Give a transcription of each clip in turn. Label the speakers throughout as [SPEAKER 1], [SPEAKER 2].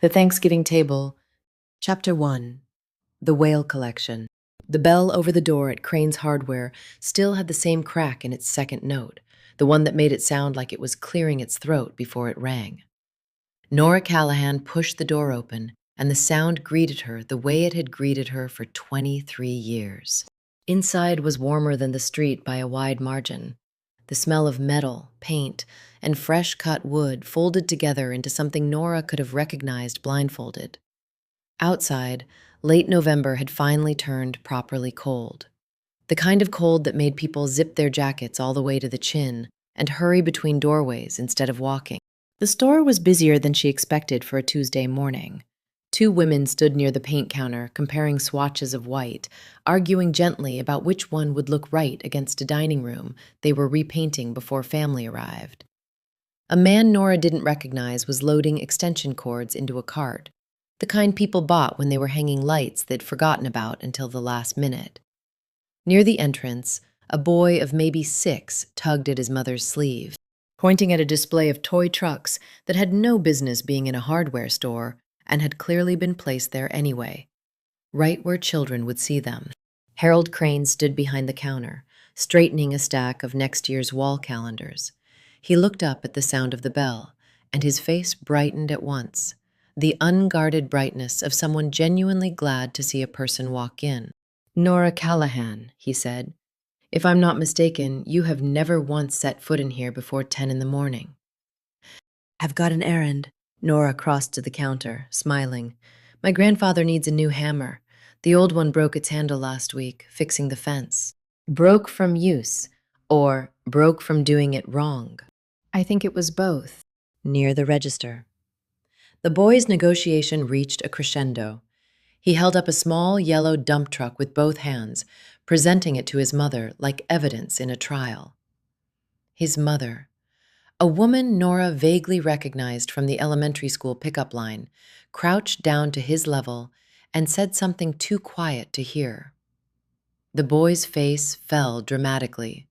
[SPEAKER 1] The Thanksgiving Table, Chapter 1, The Whale Collection. The bell over the door at Crane's Hardware still had the same crack in its second note, the one that made it sound like it was clearing its throat before it rang. Nora Callahan pushed the door open, and the sound greeted her the way it had greeted her for 23 years. Inside was warmer than the street by a wide margin. The smell of metal, paint, and fresh-cut wood folded together into something Nora could have recognized blindfolded. Outside, late November had finally turned properly cold. The kind of cold that made people zip their jackets all the way to the chin and hurry between doorways instead of walking. The store was busier than she expected for a Tuesday morning. Two women stood near the paint counter, comparing swatches of white, arguing gently about which one would look right against a dining room they were repainting before family arrived. A man Nora didn't recognize was loading extension cords into a cart, the kind people bought when they were hanging lights they'd forgotten about until the last minute. Near the entrance, a boy of maybe 6 tugged at his mother's sleeve, pointing at a display of toy trucks that had no business being in a hardware store and had clearly been placed there anyway, right where children would see them. Harold Crane stood behind the counter, straightening a stack of next year's wall calendars. He looked up at the sound of the bell, and his face brightened at once, the unguarded brightness of someone genuinely glad to see a person walk in. "Nora Callahan," he said. "If I'm not mistaken, you have never once set foot in here before 10 in the morning." "I've got an errand." Nora crossed to the counter, smiling. "My grandfather needs a new hammer. The old one broke its handle last week, fixing the fence." Broke from use, or broke from doing it wrong? I think it was both. Near the register. The boy's negotiation reached a crescendo. He held up a small yellow dump truck with both hands, presenting it to his mother like evidence in a trial. His mother, a woman Nora vaguely recognized from the elementary school pickup line, crouched down to his level and said something too quiet to hear. The boy's face fell dramatically,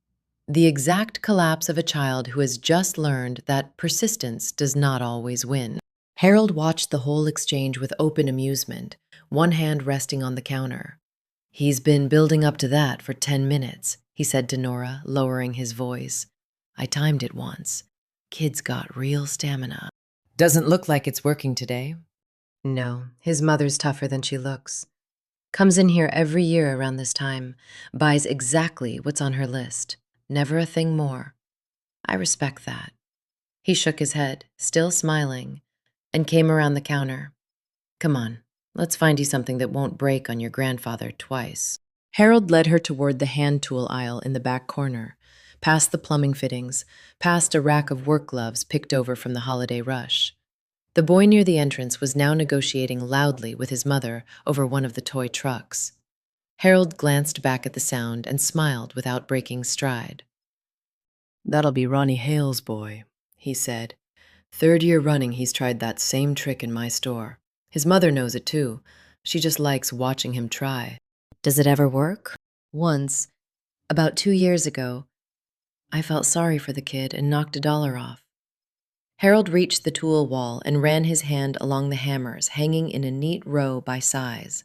[SPEAKER 1] the exact collapse of a child who has just learned that persistence does not always win. Harold watched the whole exchange with open amusement, one hand resting on the counter. "He's been building up to that for 10 minutes, he said to Nora, lowering his voice. "I timed it once. Kid's got real stamina." "Doesn't look like it's working today." "No, his mother's tougher than she looks. Comes in here every year around this time, buys exactly what's on her list, never a thing more. I respect that." He shook his head, still smiling, and came around the counter. "Come on, let's find you something that won't break on your grandfather twice." Harold led her toward the hand tool aisle in the back corner, past the plumbing fittings, past a rack of work gloves picked over from the holiday rush. The boy near the entrance was now negotiating loudly with his mother over one of the toy trucks. Harold glanced back at the sound and smiled without breaking stride. "That'll be Ronnie Hale's boy," he said. "3rd year running he's tried that same trick in my store. His mother knows it too. She just likes watching him try." "Does it ever work?" "Once, about 2 years ago. I felt sorry for the kid and knocked $1 off." Harold reached the tool wall and ran his hand along the hammers hanging in a neat row by size.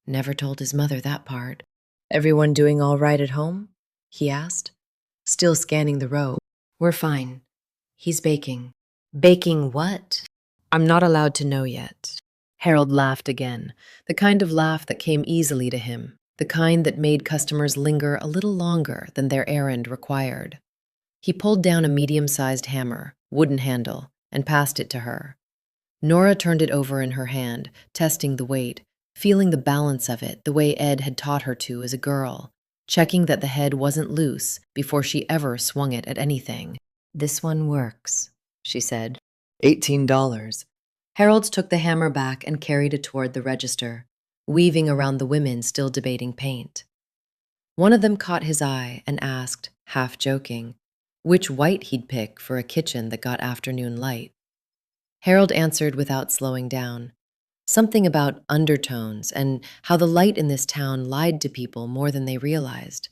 [SPEAKER 1] Never told his mother that part. "Everyone doing all right at home?" he asked, still scanning the row. "We're fine. He's baking." "Baking what?" "I'm not allowed to know yet." Harold laughed again, the kind of laugh that came easily to him, the kind that made customers linger a little longer than their errand required. He pulled down a medium-sized hammer, wooden handle, and passed it to her. Nora turned it over in her hand, testing the weight, feeling the balance of it the way Ed had taught her to as a girl, checking that the head wasn't loose before she ever swung it at anything. "This one works," she said. $18. Harold took the hammer back and carried it toward the register, weaving around the women still debating paint. One of them caught his eye and asked, half joking, which white he'd pick for a kitchen that got afternoon light. Harold answered without slowing down, something about undertones and how the light in this town lied to people more than they realized.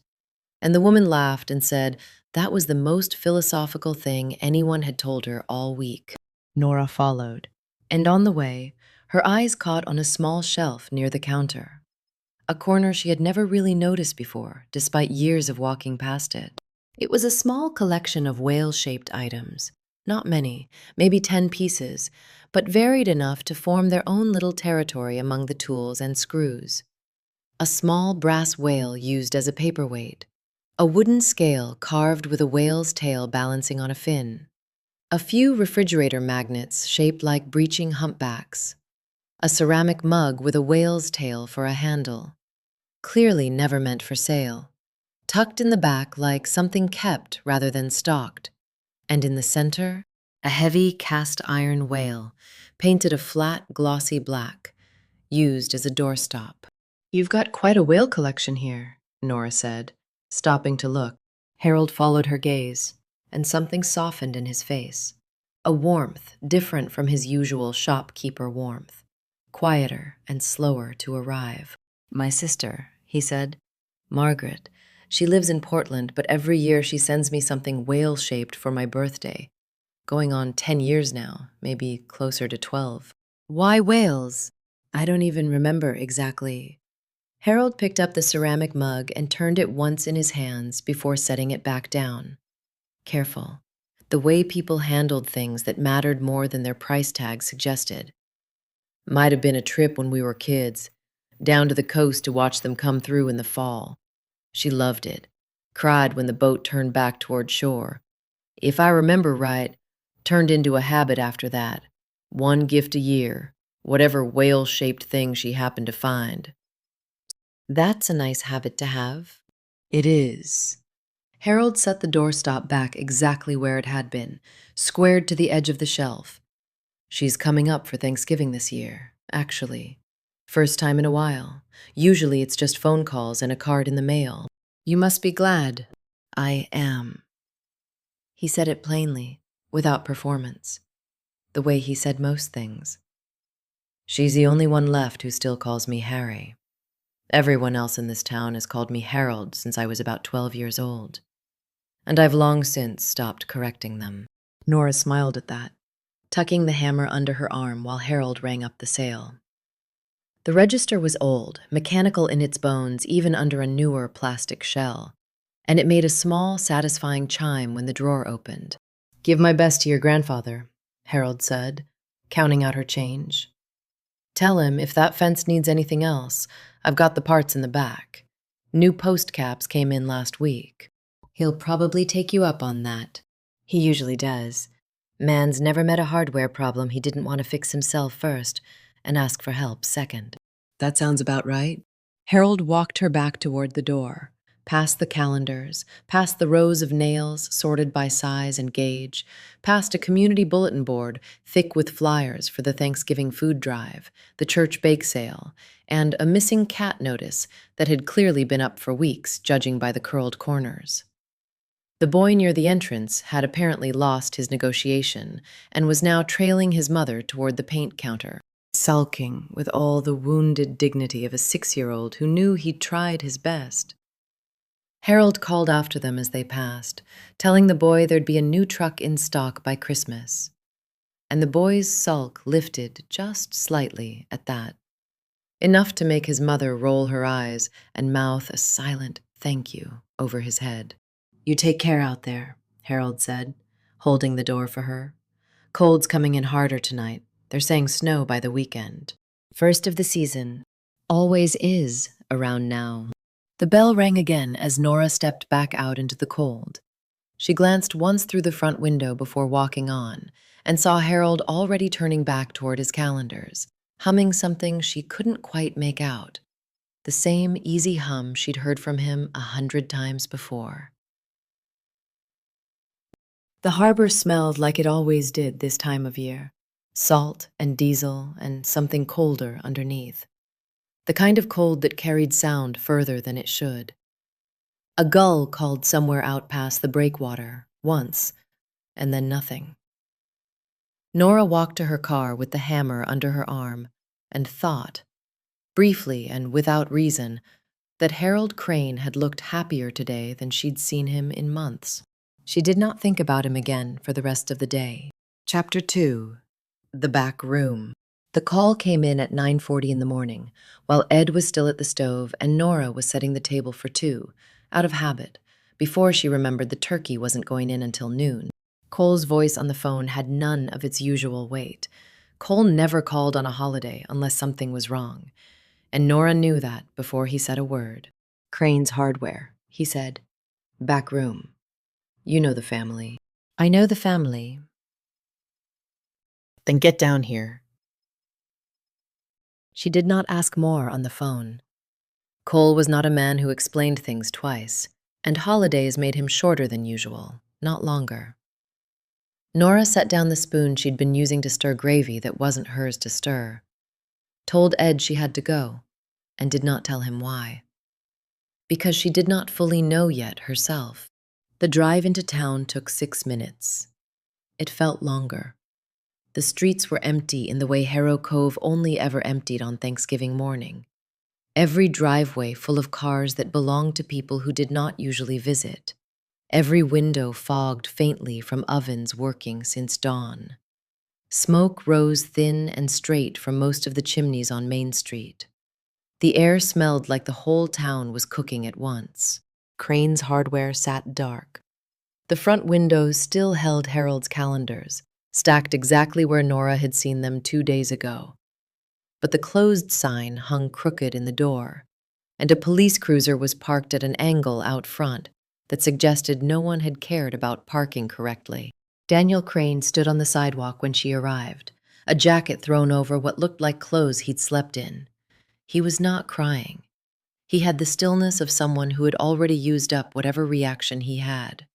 [SPEAKER 1] And the woman laughed and said that was the most philosophical thing anyone had told her all week. Nora followed, And on the way, her eyes caught on a small shelf near the counter, a corner she had never really noticed before, despite years of walking past it. It was a small collection of whale-shaped items, not many, maybe 10 pieces, but varied enough to form their own little territory among the tools and screws. A small brass whale used as a paperweight, a wooden scale carved with a whale's tail balancing on a fin, a few refrigerator magnets shaped like breeching humpbacks, a ceramic mug with a whale's tail for a handle, clearly never meant for sale, tucked in the back like something kept rather than stocked, and in the center, a heavy cast iron whale, painted a flat, glossy black, used as a doorstop. "You've got quite a whale collection here," Nora said, stopping to look. Harold followed her gaze, and something softened in his face. A warmth different from his usual shopkeeper warmth, quieter and slower to arrive. "My sister," he said. "Margaret. She lives in Portland, but every year she sends me something whale-shaped for my birthday. Going on 10 years now, maybe closer to 12. "Why whales?" "I don't even remember exactly." Harold picked up the ceramic mug and turned it once in his hands before setting it back down. Careful. The way people handled things that mattered more than their price tag suggested. "Might have been a trip when we were kids, down to the coast to watch them come through in the fall. She loved it, cried when the boat turned back toward shore. If I remember right, turned into a habit after that. One gift a year, whatever whale-shaped thing she happened to find." "That's a nice habit to have." "It is." Harold set the doorstop back exactly where it had been, squared to the edge of the shelf. "She's coming up for Thanksgiving this year, actually. First time in a while. Usually it's just phone calls and a card in the mail." "You must be glad." "I am." He said it plainly, without performance, the way he said most things. "She's the only one left who still calls me Harry. Everyone else in this town has called me Harold since I was about 12 years old. And I've long since stopped correcting them." Nora smiled at that, tucking the hammer under her arm while Harold rang up the sale. The register was old, mechanical in its bones even under a newer plastic shell, and it made a small, satisfying chime when the drawer opened. "Give my best to your grandfather," Harold said, counting out her change. "Tell him if that fence needs anything else, I've got the parts in the back. New post caps came in last week." "He'll probably take you up on that." He usually does. Man's never met a hardware problem he didn't want to fix himself first and ask for help second. "That sounds about right." Harold walked her back toward the door, past the calendars, past the rows of nails sorted by size and gauge, past a community bulletin board thick with flyers for the Thanksgiving food drive, the church bake sale, and a missing cat notice that had clearly been up for weeks, judging by the curled corners. The boy near the entrance had apparently lost his negotiation and was now trailing his mother toward the paint counter, sulking with all the wounded dignity of a 6-year-old who knew he'd tried his best. Harold called after them as they passed, telling the boy there'd be a new truck in stock by Christmas. And the boy's sulk lifted just slightly at that, enough to make his mother roll her eyes and mouth a silent thank you over his head. "You take care out there," Harold said, holding the door for her. "Cold's coming in harder tonight. They're saying snow by the weekend. First of the season. Always is around now." The bell rang again as Nora stepped back out into the cold. She glanced once through the front window before walking on and saw Harold already turning back toward his calendars, humming something she couldn't quite make out. The same easy hum she'd heard from him 100 times before. The harbor smelled like it always did this time of year. Salt and diesel and something colder underneath. The kind of cold that carried sound further than it should. A gull called somewhere out past the breakwater, once, and then nothing. Nora walked to her car with the hammer under her arm and thought, briefly and without reason, that Harold Crane had looked happier today than she'd seen him in months. She did not think about him again for the rest of the day. Chapter 2. The back room. The call came in at 9:40 in the morning, while Ed was still at the stove and Nora was setting the table for two, out of habit, before she remembered the turkey wasn't going in until noon. Cole's voice on the phone had none of its usual weight. Cole never called on a holiday unless something was wrong, and Nora knew that before he said a word. Crane's Hardware, he said. Back room. You know the family. I know the family. Then get down here. She did not ask more on the phone. Cole was not a man who explained things twice, and holidays made him shorter than usual, not longer. Nora set down the spoon she'd been using to stir gravy that wasn't hers to stir, told Ed she had to go, and did not tell him why. Because she did not fully know yet herself. The drive into town took 6 minutes. It felt longer. The streets were empty in the way Harrow Cove only ever emptied on Thanksgiving morning. Every driveway full of cars that belonged to people who did not usually visit. Every window fogged faintly from ovens working since dawn. Smoke rose thin and straight from most of the chimneys on Main Street. The air smelled like the whole town was cooking at once. Crane's Hardware sat dark. The front windows still held Harold's calendars, stacked exactly where Nora had seen them 2 days ago. But the closed sign hung crooked in the door, and a police cruiser was parked at an angle out front that suggested no one had cared about parking correctly. Daniel Crane stood on the sidewalk when she arrived, a jacket thrown over what looked like clothes he'd slept in. He was not crying. He had the stillness of someone who had already used up whatever reaction he had,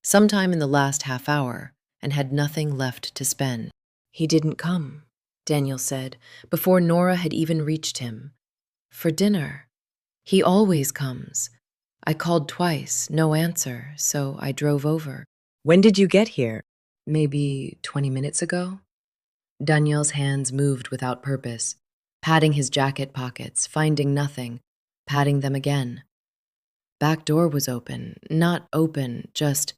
[SPEAKER 1] sometime in the last half hour, and had nothing left to spend. He didn't come, Daniel said, before Nora had even reached him. For dinner. He always comes. I called twice, no answer, so I drove over.
[SPEAKER 2] When did you get here?
[SPEAKER 1] Maybe 20 minutes ago? Daniel's hands moved without purpose, patting his jacket pockets, finding nothing, patting them again. Back door was open, not open, just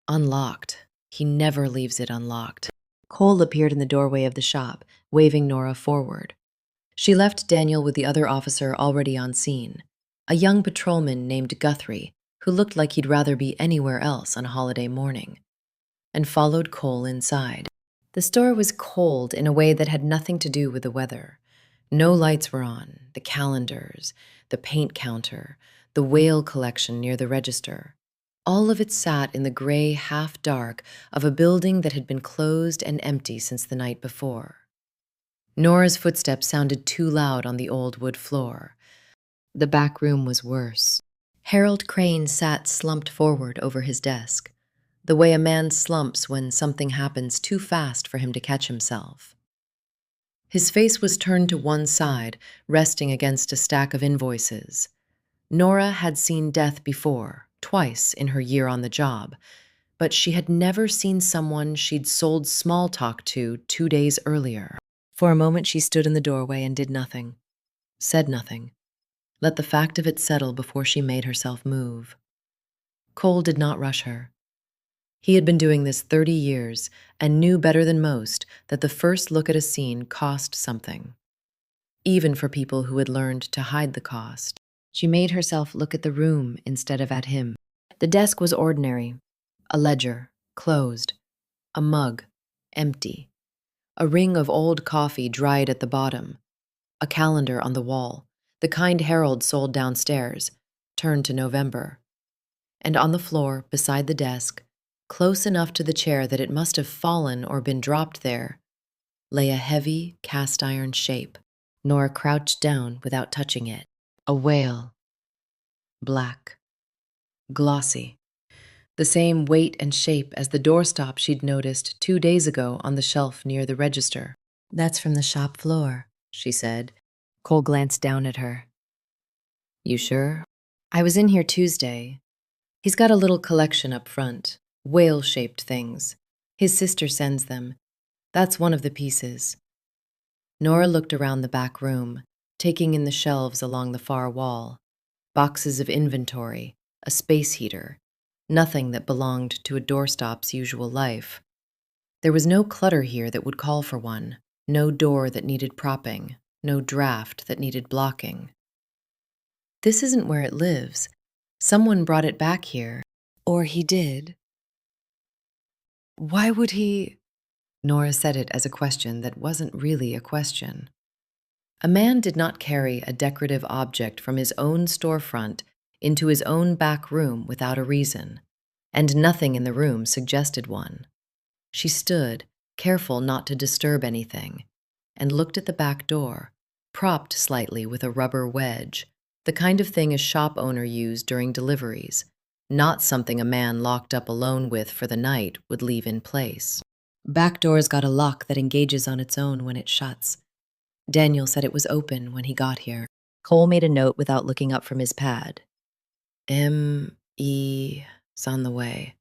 [SPEAKER 1] unlocked. He never leaves it unlocked. Cole appeared in the doorway of the shop, waving Nora forward. She left Daniel with the other officer already on scene, a young patrolman named Guthrie, who looked like he'd rather be anywhere else on a holiday morning, and followed Cole inside. The store was cold in a way that had nothing to do with the weather. No lights were on, the calendars, the paint counter, the whale collection near the register. All of it sat in the gray half-dark of a building that had been closed and empty since the night before. Nora's footsteps sounded too loud on the old wood floor. The back room was worse. Harold Crane sat slumped forward over his desk, the way a man slumps when something happens too fast for him to catch himself. His face was turned to one side, resting against a stack of invoices. Nora had seen death before, twice in her year on the job, but she had never seen someone she'd sold small talk to 2 days earlier. For a moment she stood in the doorway and did nothing, said nothing, let the fact of it settle before she made herself move. Cole did not rush her. He had been doing this 30 years and knew better than most that the first look at a scene cost something, even for people who had learned to hide the cost. She made herself look at the room instead of at him. The desk was ordinary, a ledger, closed, a mug, empty, a ring of old coffee dried at the bottom, a calendar on the wall, the kind Harold sold downstairs, turned to November. And on the floor, beside the desk, close enough to the chair that it must have fallen or been dropped there, lay a heavy cast-iron shape. Nora crouched down without touching it. A whale. Black. Glossy. The same weight and shape as the doorstop she'd noticed 2 days ago on the shelf near the register. That's from the shop floor, she said. Cole glanced down at her. You sure? I was in here Tuesday. He's got a little collection up front, whale-shaped things. His sister sends them. That's one of the pieces. Nora looked around the back room, taking in the shelves along the far wall. Boxes of inventory, a space heater, nothing that belonged to a doorstop's usual life. There was no clutter here that would call for one, no door that needed propping, no draft that needed blocking. This isn't where it lives. Someone brought it back here. Or he did. Why would he? Nora said it as a question that wasn't really a question. A man did not carry a decorative object from his own storefront into his own back room without a reason, and nothing in the room suggested one. She stood, careful not to disturb anything, and looked at the back door, propped slightly with a rubber wedge, the kind of thing a shop owner used during deliveries, not something a man locked up alone with for the night would leave in place. Back door's got a lock that engages on its own when it shuts. Daniel said it was open when he got here. Cole made a note without looking up from his pad. M.E. is on the way.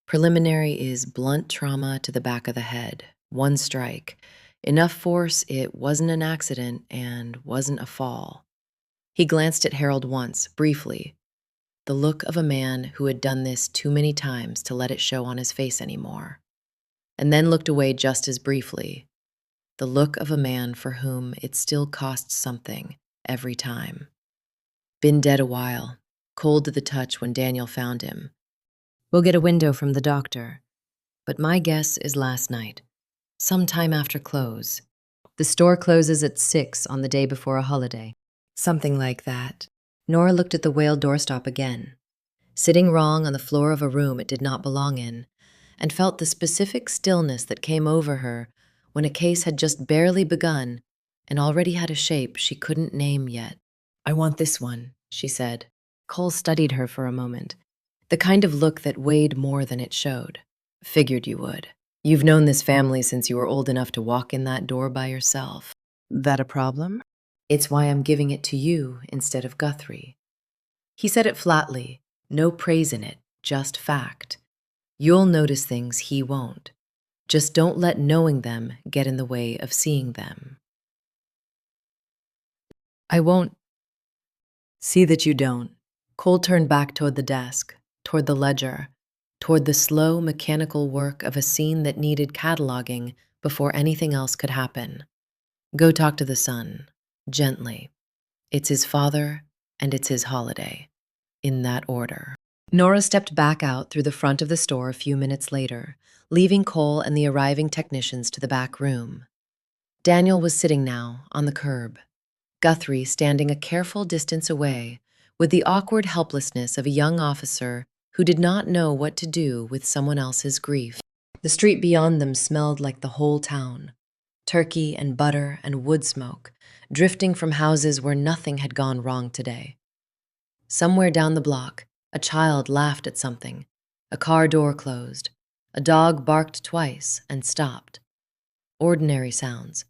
[SPEAKER 1] Preliminary is blunt trauma to the back of the head. 1 strike. Enough force it wasn't an accident and wasn't a fall. He glanced at Harold once, briefly. The look of a man who had done this too many times to let it show on his face anymore. And then looked away just as briefly. The look of a man for whom it still costs something every time. Been dead a while, cold to the touch when Daniel found him. We'll get a window from the doctor, but my guess is last night, sometime after close. The store closes at 6 on the day before a holiday. Something like that. Nora looked at the whale doorstop again, sitting wrong on the floor of a room it did not belong in, and felt the specific stillness that came over her when a case had just barely begun and already had a shape she couldn't name yet. I want this one, she said. Cole studied her for a moment, the kind of look that weighed more than it showed. Figured you would. You've known this family since you were old enough to walk in that door by yourself. That a problem? It's why I'm giving it to you instead of Guthrie. He said it flatly, no praise in it, just fact. You'll notice things he won't. Just don't let knowing them get in the way of seeing them. I won't. See that you don't. Cole turned back toward the desk, toward the ledger, toward the slow, mechanical work of a scene that needed cataloging before anything else could happen. Go talk to the son, gently. It's his father, and it's his holiday. In that order. Nora stepped back out through the front of the store a few minutes later, leaving Cole and the arriving technicians to the back room. Daniel was sitting now on the curb, Guthrie standing a careful distance away, with the awkward helplessness of a young officer who did not know what to do with someone else's grief. The street beyond them smelled like the whole town, turkey and butter and wood smoke, drifting from houses where nothing had gone wrong today. Somewhere down the block, a child laughed at something. A car door closed. A dog barked twice and stopped. Ordinary sounds,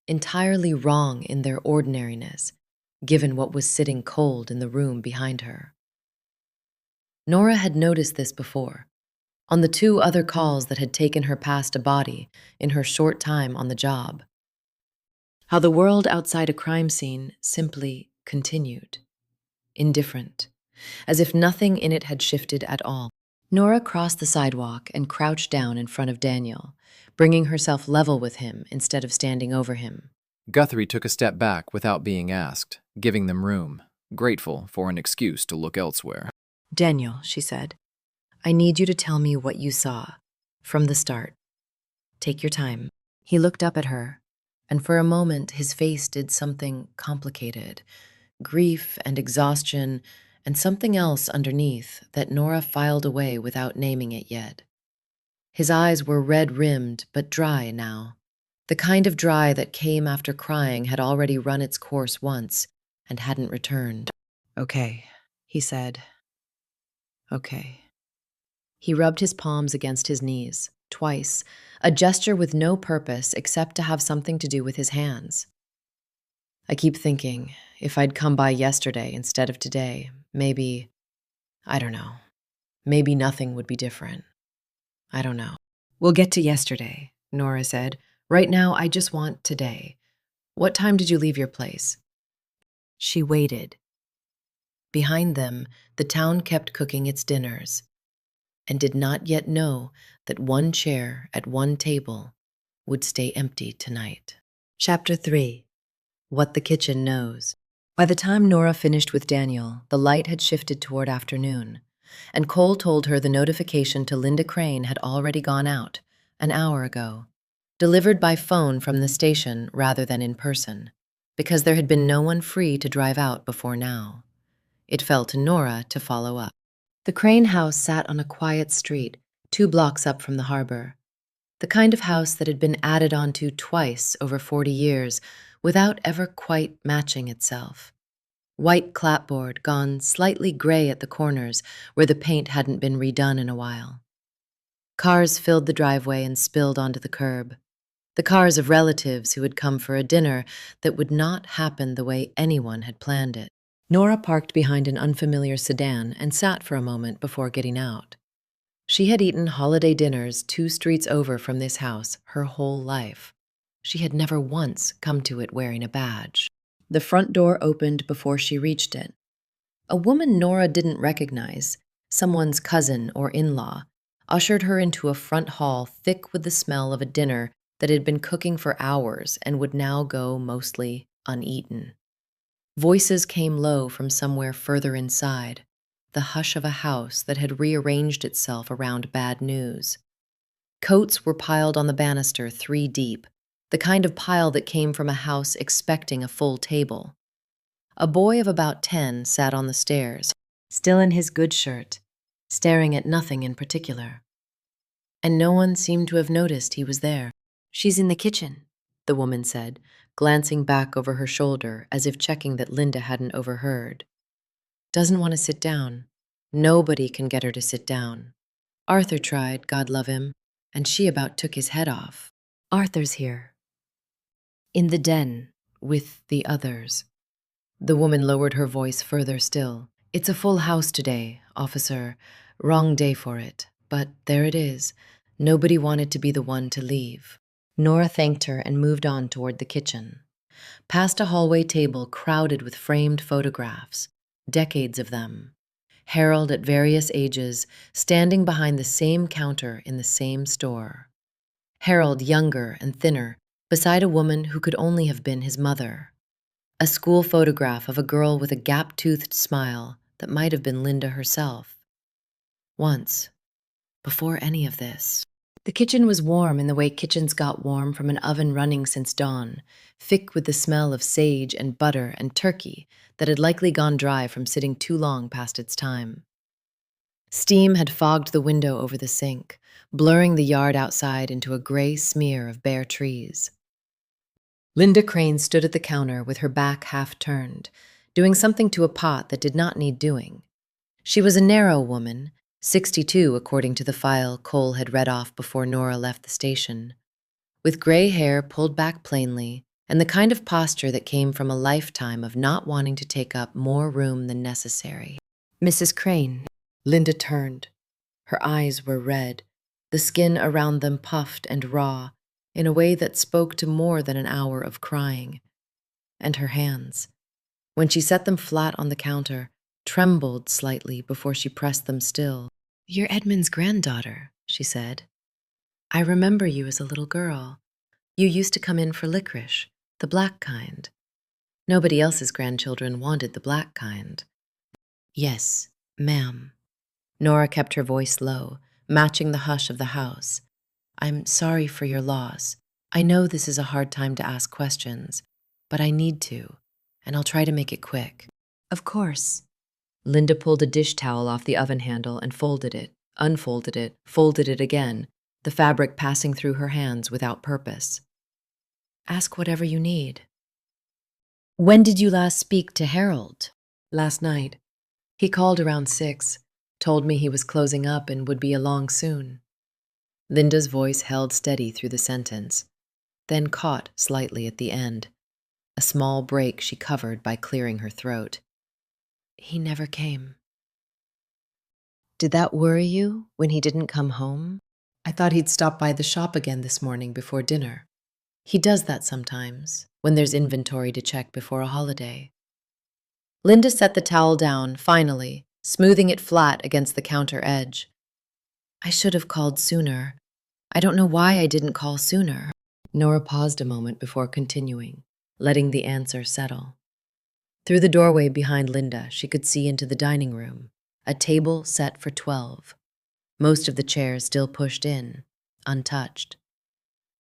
[SPEAKER 1] entirely wrong in their ordinariness, given what was sitting cold in the room behind her. Nora had noticed this before, on the 2 other calls that had taken her past a body in her short time on the job. How the world outside a crime scene simply continued, indifferent, as if nothing in it had shifted at all. Nora crossed the sidewalk and crouched down in front of Daniel, bringing herself level with him instead of standing over him.
[SPEAKER 2] Guthrie took a step back without being asked, giving them room, grateful for an excuse to look elsewhere.
[SPEAKER 1] Daniel, she said, I need you to tell me what you saw, from the start. Take your time. He looked up at her, and for a moment his face did something complicated, grief and exhaustion, and something else underneath that Nora filed away without naming it yet. His eyes were red-rimmed but dry now, the kind of dry that came after crying had already run its course once and hadn't returned. Okay, he said. Okay. He rubbed his palms against his knees, twice, a gesture with no purpose except to have something to do with his hands. I keep thinking, if I'd come by yesterday instead of today, maybe, I don't know, maybe nothing would be different. I don't know. We'll get to yesterday, Nora said. Right now, I just want today. What time did you leave your place? She waited. Behind them, the town kept cooking its dinners. and did not yet know that one chair at one table would stay empty tonight. Chapter 3. What the Kitchen Knows. By the time Nora finished with Daniel, the light had shifted toward afternoon, and Cole told her the notification to Linda Crane had already gone out, an hour ago, delivered by phone from the station rather than in person, because there had been no one free to drive out before now. It fell to Nora to follow up. The Crane house sat on a quiet street, 2 blocks up from the harbor. The kind of house that had been added onto twice over 40 years without ever quite matching itself. White clapboard gone slightly gray at the corners where the paint hadn't been redone in a while. Cars filled the driveway and spilled onto the curb. The cars of relatives who had come for a dinner that would not happen the way anyone had planned it. Nora parked behind an unfamiliar sedan and sat for a moment before getting out. She had eaten holiday dinners 2 streets over from this house her whole life. She had never once come to it wearing a badge. The front door opened before she reached it. A woman Nora didn't recognize, someone's cousin or in-law, ushered her into a front hall thick with the smell of a dinner that had been cooking for hours and would now go mostly uneaten. Voices came low from somewhere further inside, the hush of a house that had rearranged itself around bad news. Coats were piled on the banister 3 deep, the kind of pile that came from a house expecting a full table. A boy of about 10 sat on the stairs, still in his good shirt, staring at nothing in particular. And no one seemed to have noticed he was there. "She's in the kitchen," the woman said, glancing back over her shoulder as if checking that Linda hadn't overheard. "Doesn't want to sit down. Nobody can get her to sit down. Arthur tried, God love him, and she about took his head off. Arthur's here. In the den, with the others." The woman lowered her voice further still. "It's a full house today, officer. Wrong day for it, but there it is. Nobody wanted to be the one to leave." Nora thanked her and moved on toward the kitchen. Past a hallway table crowded with framed photographs, decades of them. Harold at various ages, standing behind the same counter in the same store. Harold younger and thinner, beside a woman who could only have been his mother. A school photograph of a girl with a gap-toothed smile that might have been Linda herself. Once, before any of this. The kitchen was warm in the way kitchens got warm from an oven running since dawn, thick with the smell of sage and butter and turkey that had likely gone dry from sitting too long past its time. Steam had fogged the window over the sink, blurring the yard outside into a gray smear of bare trees. Linda Crane stood at the counter with her back half turned, doing something to a pot that did not need doing. She was a narrow woman, 62 according to the file Cole had read off before Nora left the station, with gray hair pulled back plainly and the kind of posture that came from a lifetime of not wanting to take up more room than necessary. "Mrs. Crane." Linda turned. Her eyes were red, the skin around them puffed and raw, in a way that spoke to more than an hour of crying. And her hands, when she set them flat on the counter, trembled slightly before she pressed them still. "You're Edmund's granddaughter," she said. "I remember you as a little girl. You used to come in for licorice, the black kind. Nobody else's grandchildren wanted the black kind." "Yes, ma'am." Nora kept her voice low, matching the hush of the house. "I'm sorry for your loss. I know this is a hard time to ask questions, but I need to, and I'll try to make it quick." "Of course." Linda pulled a dish towel off the oven handle and folded it, unfolded it, folded it again, the fabric passing through her hands without purpose. "Ask whatever you need." "When did you last speak to Harold?" "Last night. He called around 6, told me he was closing up and would be along soon." Linda's voice held steady through the sentence, then caught slightly at the end, a small break she covered by clearing her throat. "He never came." "Did that worry you when he didn't come home?" "I thought he'd stop by the shop again this morning before dinner. He does that sometimes, when there's inventory to check before a holiday." Linda set the towel down, finally, smoothing it flat against the counter edge. I should have called sooner. I don't know why I didn't call sooner. Nora paused a moment before continuing, letting the answer settle. Through the doorway behind Linda, she could see into the dining room, a table set for 12. Most of the chairs still pushed in, untouched.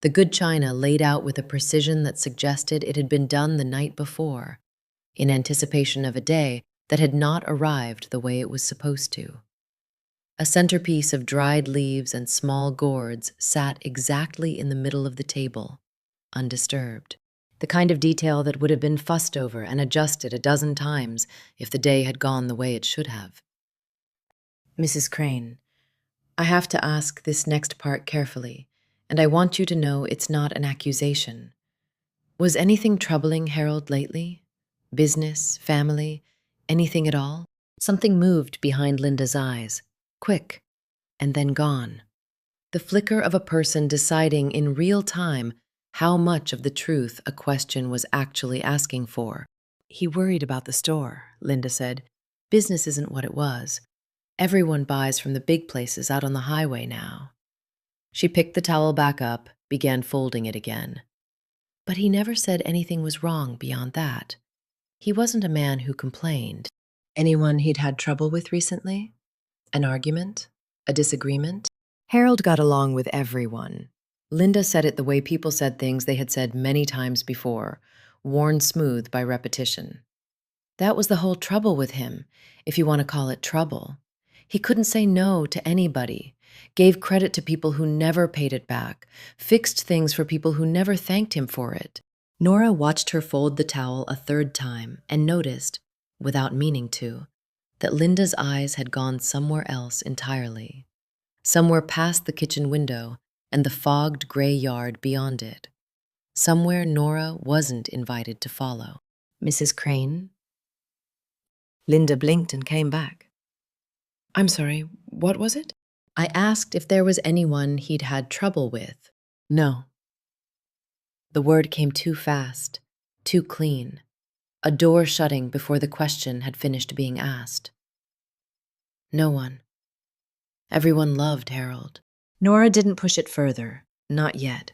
[SPEAKER 1] The good china laid out with a precision that suggested it had been done the night before, in anticipation of a day that had not arrived the way it was supposed to. A centerpiece of dried leaves and small gourds sat exactly in the middle of the table, undisturbed. The kind of detail that would have been fussed over and adjusted a dozen times if the day had gone the way it should have. Mrs. Crane, I have to ask this next part carefully, and I want you to know it's not an accusation. Was anything troubling Harold lately? Business, family, anything at all? Something moved behind Linda's eyes, quick, and then gone. The flicker of a person deciding in real time how much of the truth a question was actually asking for. He worried about the store, Linda said. Business isn't what it was. Everyone buys from the big places out on the highway now. She picked the towel back up, began folding it again. But he never said anything was wrong beyond that. He wasn't a man who complained. Anyone he'd had trouble with recently? An argument? A disagreement? Harold got along with everyone. Linda said it the way people said things they had said many times before, worn smooth by repetition. That was the whole trouble with him, if you want to call it trouble. He couldn't say no to anybody, gave credit to people who never paid it back, fixed things for people who never thanked him for it. Nora watched her fold the towel a third time and noticed, without meaning to, that Linda's eyes had gone somewhere else entirely, somewhere past the kitchen window and the fogged gray yard beyond it, somewhere Nora wasn't invited to follow. Mrs. Crane? Linda blinked and came back. I'm sorry, what was it? I asked if there was anyone he'd had trouble with. No. The word came too fast, too clean, a door shutting before the question had finished being asked. No one. Everyone loved Harold. Nora didn't push it further, not yet.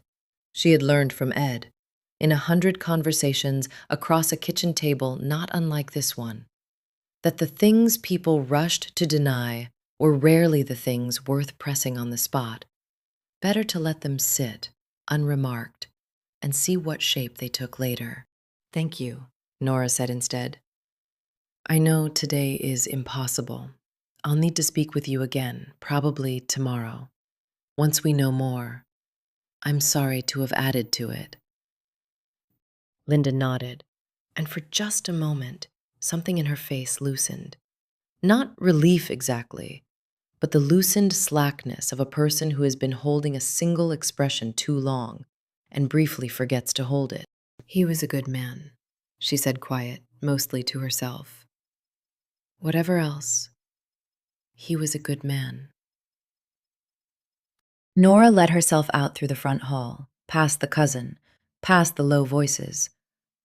[SPEAKER 1] She had learned from Ed, in 100 conversations across a kitchen table not unlike this one, that the things people rushed to deny were rarely the things worth pressing on the spot. Better to let them sit, unremarked, and see what shape they took later. Thank you, Nora said instead. I know today is impossible. I'll need to speak with you again, probably tomorrow. Once we know more, I'm sorry to have added to it. Linda nodded, and for just a moment, something in her face loosened. Not relief exactly, but the loosened slackness of a person who has been holding a single expression too long and briefly forgets to hold it. He was a good man, she said quiet, mostly to herself. Whatever else, he was a good man. Nora let herself out through the front hall, past the cousin, past the low voices,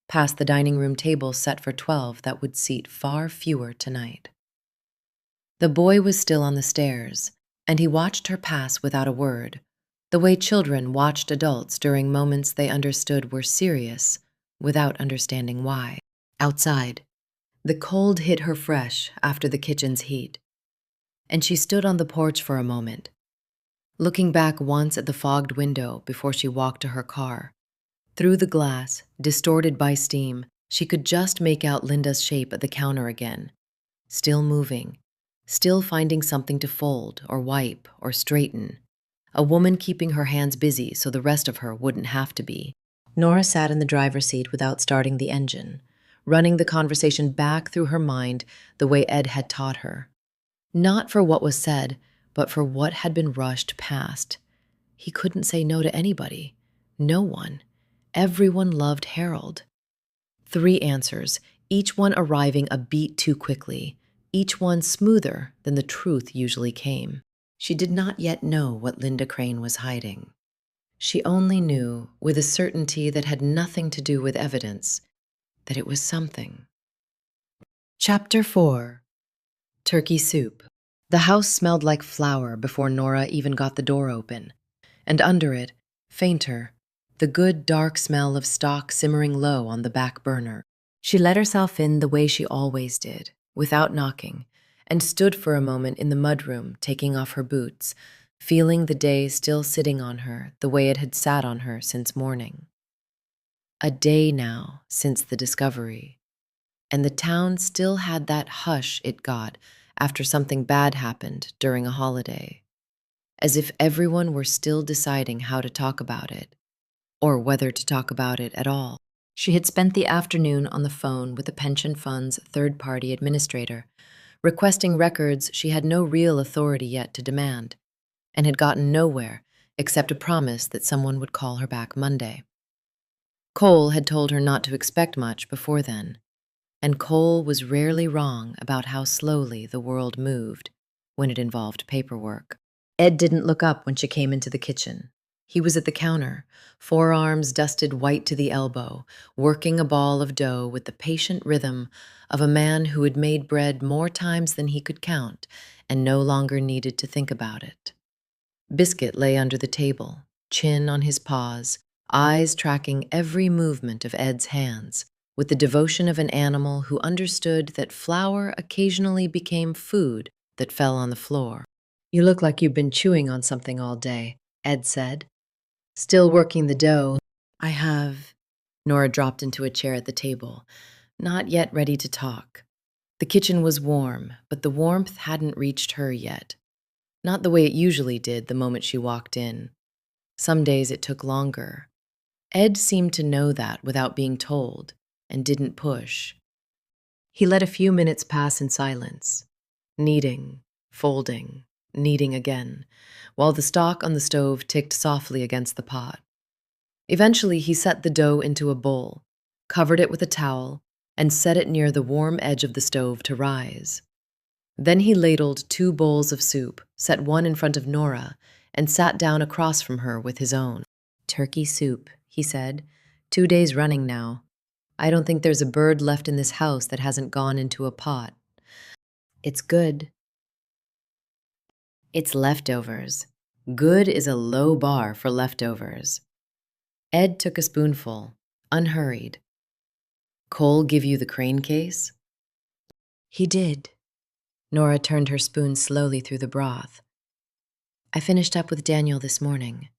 [SPEAKER 1] past the dining room table set for 12 that would seat far fewer tonight. The boy was still on the stairs, and he watched her pass without a word, the way children watched adults during moments they understood were serious, without understanding why. Outside, the cold hit her fresh after the kitchen's heat, and she stood on the porch for a moment, looking back once at the fogged window before she walked to her car. Through the glass, distorted by steam, she could just make out Linda's shape at the counter again, still moving, still finding something to fold or wipe or straighten, a woman keeping her hands busy so the rest of her wouldn't have to be. Nora sat in the driver's seat without starting the engine, running the conversation back through her mind the way Ed had taught her. Not for what was said, but for what had been rushed past. He couldn't say no to anybody. No one. Everyone loved Harold. 3 answers, each one arriving a beat too quickly, each one smoother than the truth usually came. She did not yet know what Linda Crane was hiding. She only knew, with a certainty that had nothing to do with evidence, that it was something. Chapter 4. Turkey Soup. The house smelled like flour before Nora even got the door open, and under it, fainter, the good dark smell of stock simmering low on the back burner. She let herself in the way she always did, without knocking, and stood for a moment in the mudroom, taking off her boots, feeling the day still sitting on her the way it had sat on her since morning. A day now since the discovery, and the town still had that hush it got after something bad happened during a holiday, as if everyone were still deciding how to talk about it, or whether to talk about it at all. She had spent the afternoon on the phone with the pension fund's third-party administrator, requesting records she had no real authority yet to demand, and had gotten nowhere except a promise that someone would call her back Monday. Cole had told her not to expect much before then, and Cole was rarely wrong about how slowly the world moved when it involved paperwork. Ed didn't look up when she came into the kitchen. He was at the counter, forearms dusted white to the elbow, working a ball of dough with the patient rhythm of a man who had made bread more times than he could count and no longer needed to think about it. Biscuit lay under the table, chin on his paws, eyes tracking every movement of Ed's hands, with the devotion of an animal who understood that flour occasionally became food that fell on the floor. "You look like you've been chewing on something all day," Ed said. "Still working the dough." "I have." Nora dropped into a chair at the table, not yet ready to talk. The kitchen was warm, but the warmth hadn't reached her yet. Not the way it usually did the moment she walked in. Some days it took longer. Ed seemed to know that without being told, and didn't push. He let a few minutes pass in silence, kneading, folding, kneading again, while the stock on the stove ticked softly against the pot. Eventually, he set the dough into a bowl, covered it with a towel, and set it near the warm edge of the stove to rise. Then he ladled 2 bowls of soup, set one in front of Nora, and sat down across from her with his own. "Turkey soup," he said, 2 days running now. "I don't think there's a bird left in this house that hasn't gone into a pot. It's good." "It's leftovers. Good is a low bar for leftovers." Ed took a spoonful, unhurried. "Cole give you the crane case?" "He did." Nora turned her spoon slowly through the broth. "I finished up with Daniel this morning.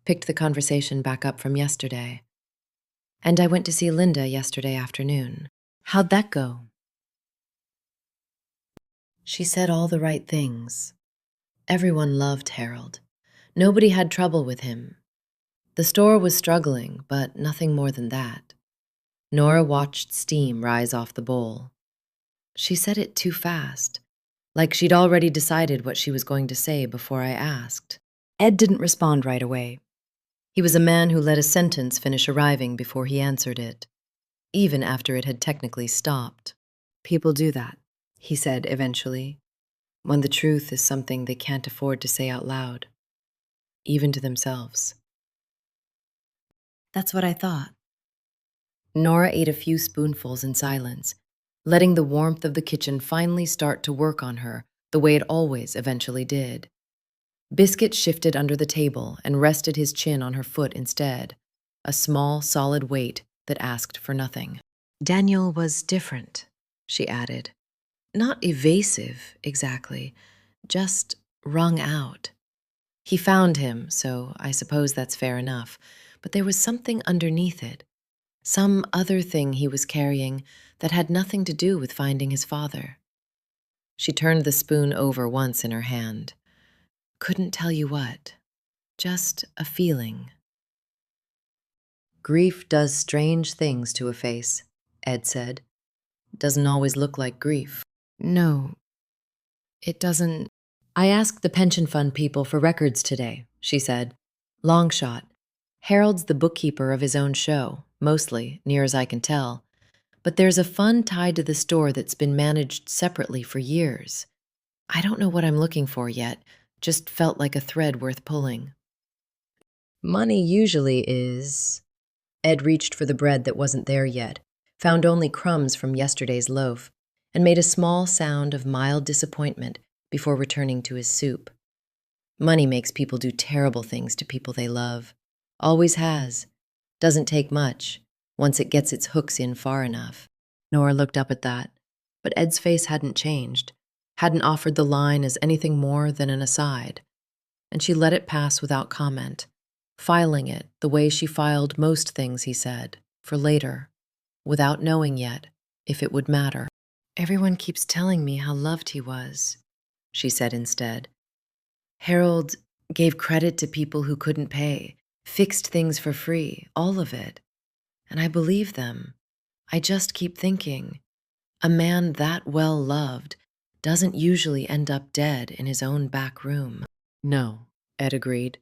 [SPEAKER 1] Picked the conversation back up from yesterday. And I went to see Linda yesterday afternoon. How'd that go?" "She said all the right things. Everyone loved Harold. Nobody had trouble with him. The store was struggling, but nothing more than that." Nora watched steam rise off the bowl. She said it too fast, like she'd already decided what she was going to say before I asked. Ed didn't respond right away. He was a man who let a sentence finish arriving before he answered it, even after it had technically stopped. "People do that," he said eventually, "when the truth is something they can't afford to say out loud, even to themselves." "That's what I thought." Nora ate a few spoonfuls in silence, letting the warmth of the kitchen finally start to work on her the way it always eventually did. Biscuit shifted under the table and rested his chin on her foot instead, a small, solid weight that asked for nothing. "Daniel was different," she added. "Not evasive, exactly, just wrung out. He found him, so I suppose that's fair enough, but there was something underneath it, some other thing he was carrying that had nothing to do with finding his father." She turned the spoon over once in her hand. "Couldn't tell you what. Just a feeling." "Grief does strange things to a face," Ed said. "Doesn't always look like grief." "No, it doesn't." "I asked the pension fund people for records today," she said. "Long shot. Harold's the bookkeeper of his own show, mostly, near as I can tell. But there's a fund tied to the store that's been managed separately for years. I don't know what I'm looking for yet, just felt like a thread worth pulling." "Money usually is." Ed reached for the bread that wasn't there yet, found only crumbs from yesterday's loaf, and made a small sound of mild disappointment before returning to his soup. Money makes people do terrible things to people they love. Always has. Doesn't take much, once it gets its hooks in far enough. Nora looked up at that, but Ed's face hadn't changed, hadn't offered the line as anything more than an aside, and she let it pass without comment, filing it the way she filed most things he said, for later, without knowing yet if it would matter. "Everyone keeps telling me how loved he was," she said instead. "Harold gave credit to people who couldn't pay, fixed things for free, all of it. And I believe them. I just keep thinking, a man that well loved doesn't usually end up dead in his own back room." "No," Ed agreed.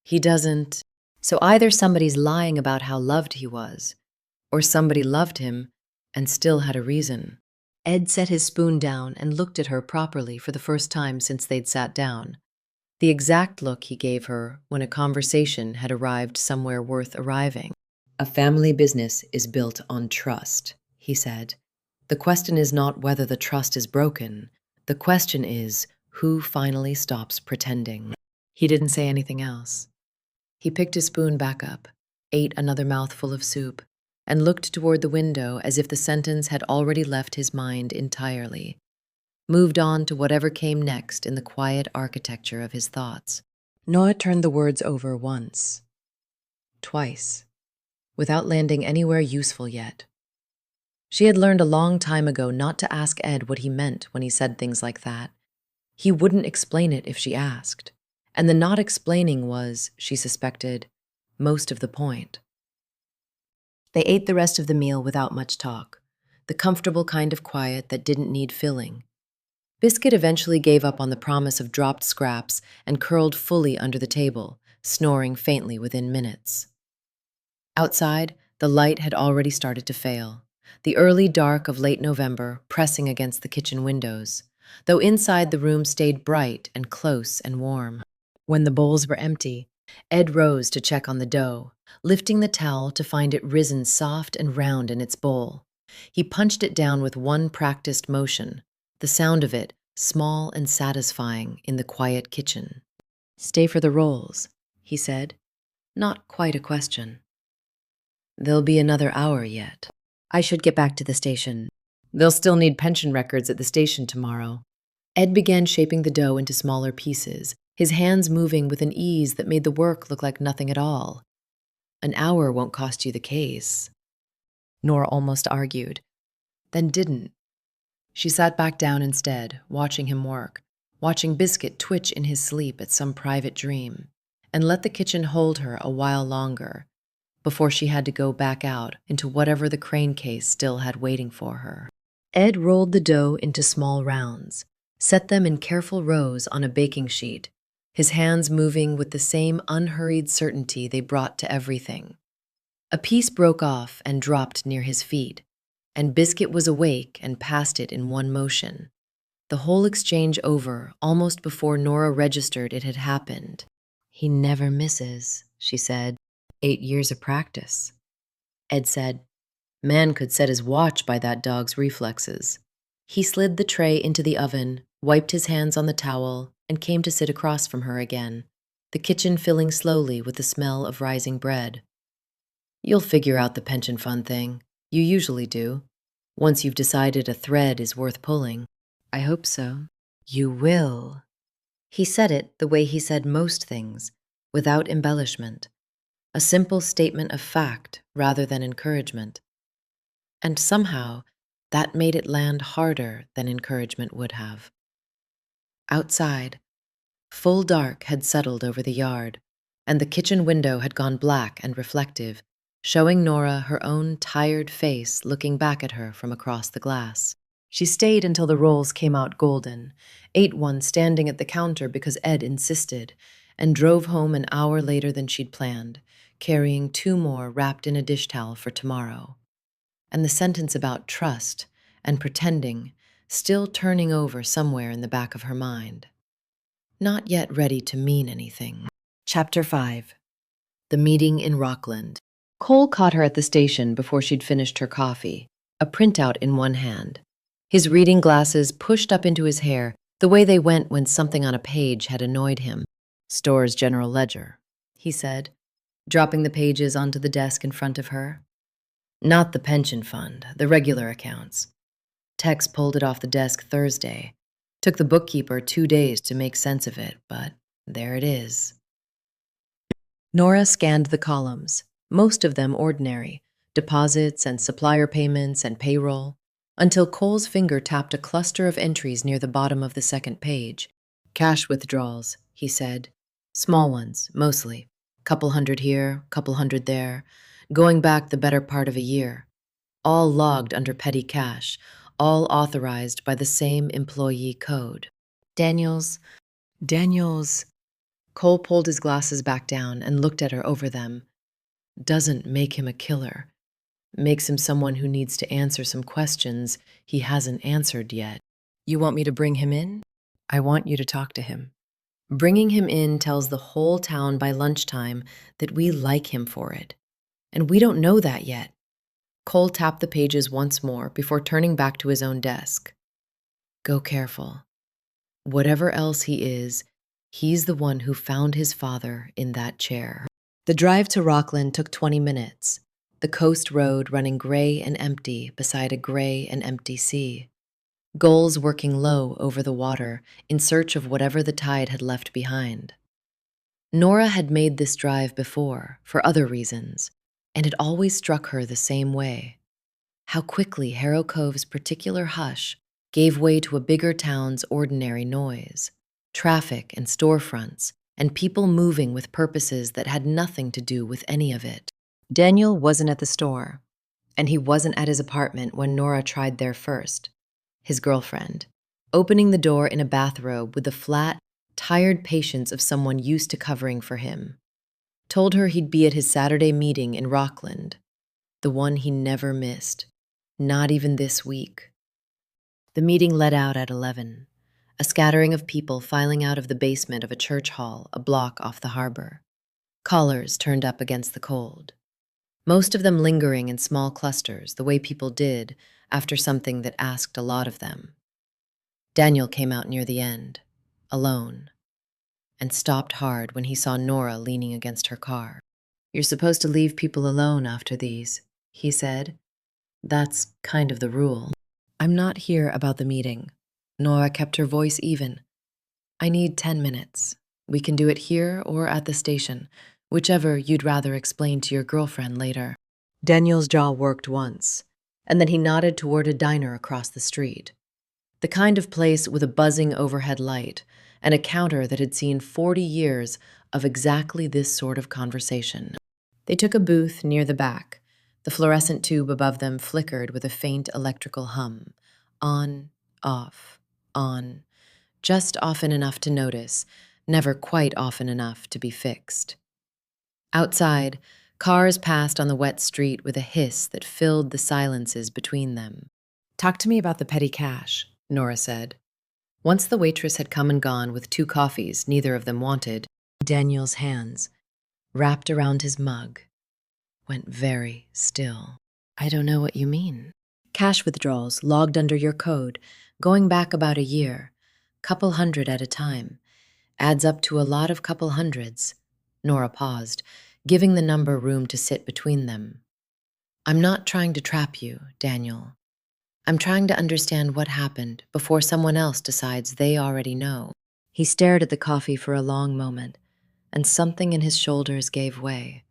[SPEAKER 1] "He doesn't." So either somebody's lying about how loved he was, or somebody loved him and still had a reason. Ed set his spoon down and looked at her properly for the first time since they'd sat down. The exact look he gave her when a conversation had arrived somewhere worth arriving. "A family business is built on trust," he said. "The question is not whether the trust is broken. The question is who finally stops pretending." He didn't say anything else. He picked his spoon back up, ate another mouthful of soup, and looked toward the window as if the sentence had already left his mind entirely, moved on to whatever came next in the quiet architecture of his thoughts. Nora turned the words over once, twice, without landing anywhere useful yet. She had learned a long time ago not to ask Ed what he meant when he said things like that. He wouldn't explain it if she asked, and the not explaining was, she suspected, most of the point. They ate the rest of the meal without much talk, the comfortable kind of quiet that didn't need filling. Biscuit eventually gave up on the promise of dropped scraps and curled fully under the table, snoring faintly within minutes. Outside, the light had already started to fail, the early dark of late November pressing against the kitchen windows, though inside the room stayed bright and close and warm. When the bowls were empty, Ed rose to check on the dough, lifting the towel to find it risen soft and round in its bowl. He punched it down with one practiced motion, the sound of it small and satisfying in the quiet kitchen. "Stay for the rolls," he said. Not quite a question. "There'll be another hour yet. I should get back to the station. They'll still need pension records at the station tomorrow." Ed began shaping the dough into smaller pieces, his hands moving with an ease that made the work look like nothing at all. "An hour won't cost you the case," Nora almost argued, then didn't. She sat back down instead, watching him work, watching Biscuit twitch in his sleep at some private dream, and let the kitchen hold her a while longer, before she had to go back out into whatever the crane case still had waiting for her. Ed rolled the dough into small rounds, set them in careful rows on a baking sheet, his hands moving with the same unhurried certainty they brought to everything. A piece broke off and dropped near his feet, and Biscuit was awake and passed it in one motion, the whole exchange over almost before Nora registered it had happened. "He never misses," she said. 8 years of practice. Ed said, "Man could set his watch by that dog's reflexes." He slid the tray into the oven, wiped his hands on the towel, and came to sit across from her again, the kitchen filling slowly with the smell of rising bread. "You'll figure out the pension fund thing. You usually do. Once you've decided a thread is worth pulling." "I hope so." "You will." He said it the way he said most things, without embellishment. A simple statement of fact rather than encouragement. And somehow, that made it land harder than encouragement would have. Outside, full dark had settled over the yard, and the kitchen window had gone black and reflective, showing Nora her own tired face looking back at her from across the glass. She stayed until the rolls came out golden, ate one standing at the counter because Ed insisted, and drove home an hour later than she'd planned, carrying 2 more wrapped in a dish towel for tomorrow. And the sentence about trust and pretending still turning over somewhere in the back of her mind. Not yet ready to mean anything. Chapter 5. The Meeting in Rockland. Cole caught her at the station before she'd finished her coffee, a printout in one hand. His reading glasses pushed up into his hair The way they went when something on a page had annoyed him. "Store's general ledger," he said, dropping the pages onto the desk in front of her. "Not the pension fund, the regular accounts. Tex pulled it off the desk Thursday. Took the bookkeeper 2 days to make sense of it, but there it is." Nora scanned the columns, most of them ordinary, deposits and supplier payments and payroll, until Cole's finger tapped a cluster of entries near the bottom of the second page. "Cash withdrawals," he said. "Small ones, mostly. Couple hundred here, couple hundred there, going back the better part of a year. All logged under petty cash, all authorized by the same employee code." Daniels. Cole pulled his glasses back down and looked at her over them. "Doesn't make him a killer. Makes him someone who needs to answer some questions he hasn't answered yet. You want me to bring him in? I want you to talk to him. Bringing him in tells the whole town by lunchtime that we like him for it. And we don't know that yet." Cole tapped the pages once more before turning back to his own desk. "Go careful. Whatever else he is, he's the one who found his father in that chair." The drive to Rockland took 20 minutes, the coast road running gray and empty beside a gray and empty sea. Gulls working low over the water in search of whatever the tide had left behind. Nora had made this drive before, for other reasons, and it always struck her the same way. How quickly Harrow Cove's particular hush gave way to a bigger town's ordinary noise. Traffic and storefronts, and people moving with purposes that had nothing to do with any of it. Daniel wasn't at the store, and he wasn't at his apartment when Nora tried there first. His girlfriend, opening the door in a bathrobe with the flat, tired patience of someone used to covering for him, told her he'd be at his Saturday meeting in Rockland, the one he never missed, not even this week. The meeting let out at 11, a scattering of people filing out of the basement of a church hall a block off the harbor, collars turned up against the cold. Most of them lingering in small clusters, the way people did after something that asked a lot of them. Daniel came out near the end, alone, and stopped hard when he saw Nora leaning against her car. "You're supposed to leave people alone after these," he said. "That's kind of the rule." "I'm not here about the meeting." Nora kept her voice even. "I need 10 minutes. We can do it here or at the station, whichever you'd rather explain to your girlfriend later." Daniel's jaw worked once, and then he nodded toward a diner across the street. The kind of place with a buzzing overhead light and a counter that had seen 40 years of exactly this sort of conversation. They took a booth near the back. The fluorescent tube above them flickered with a faint electrical hum. On, off, on. Just often enough to notice, never quite often enough to be fixed. Outside, cars passed on the wet street with a hiss that filled the silences between them. "Talk to me about the petty cash," Nora said. Once the waitress had come and gone with 2 coffees neither of them wanted, Daniel's hands, wrapped around his mug, went very still. "I don't know what you mean." "Cash withdrawals logged under your code, going back about a year, couple hundred at a time. Adds up to a lot of couple hundreds." Nora paused, giving the number room to sit between them. "I'm not trying to trap you, Daniel. I'm trying to understand what happened before someone else decides they already know." He stared at the coffee for a long moment, and something in his shoulders gave way.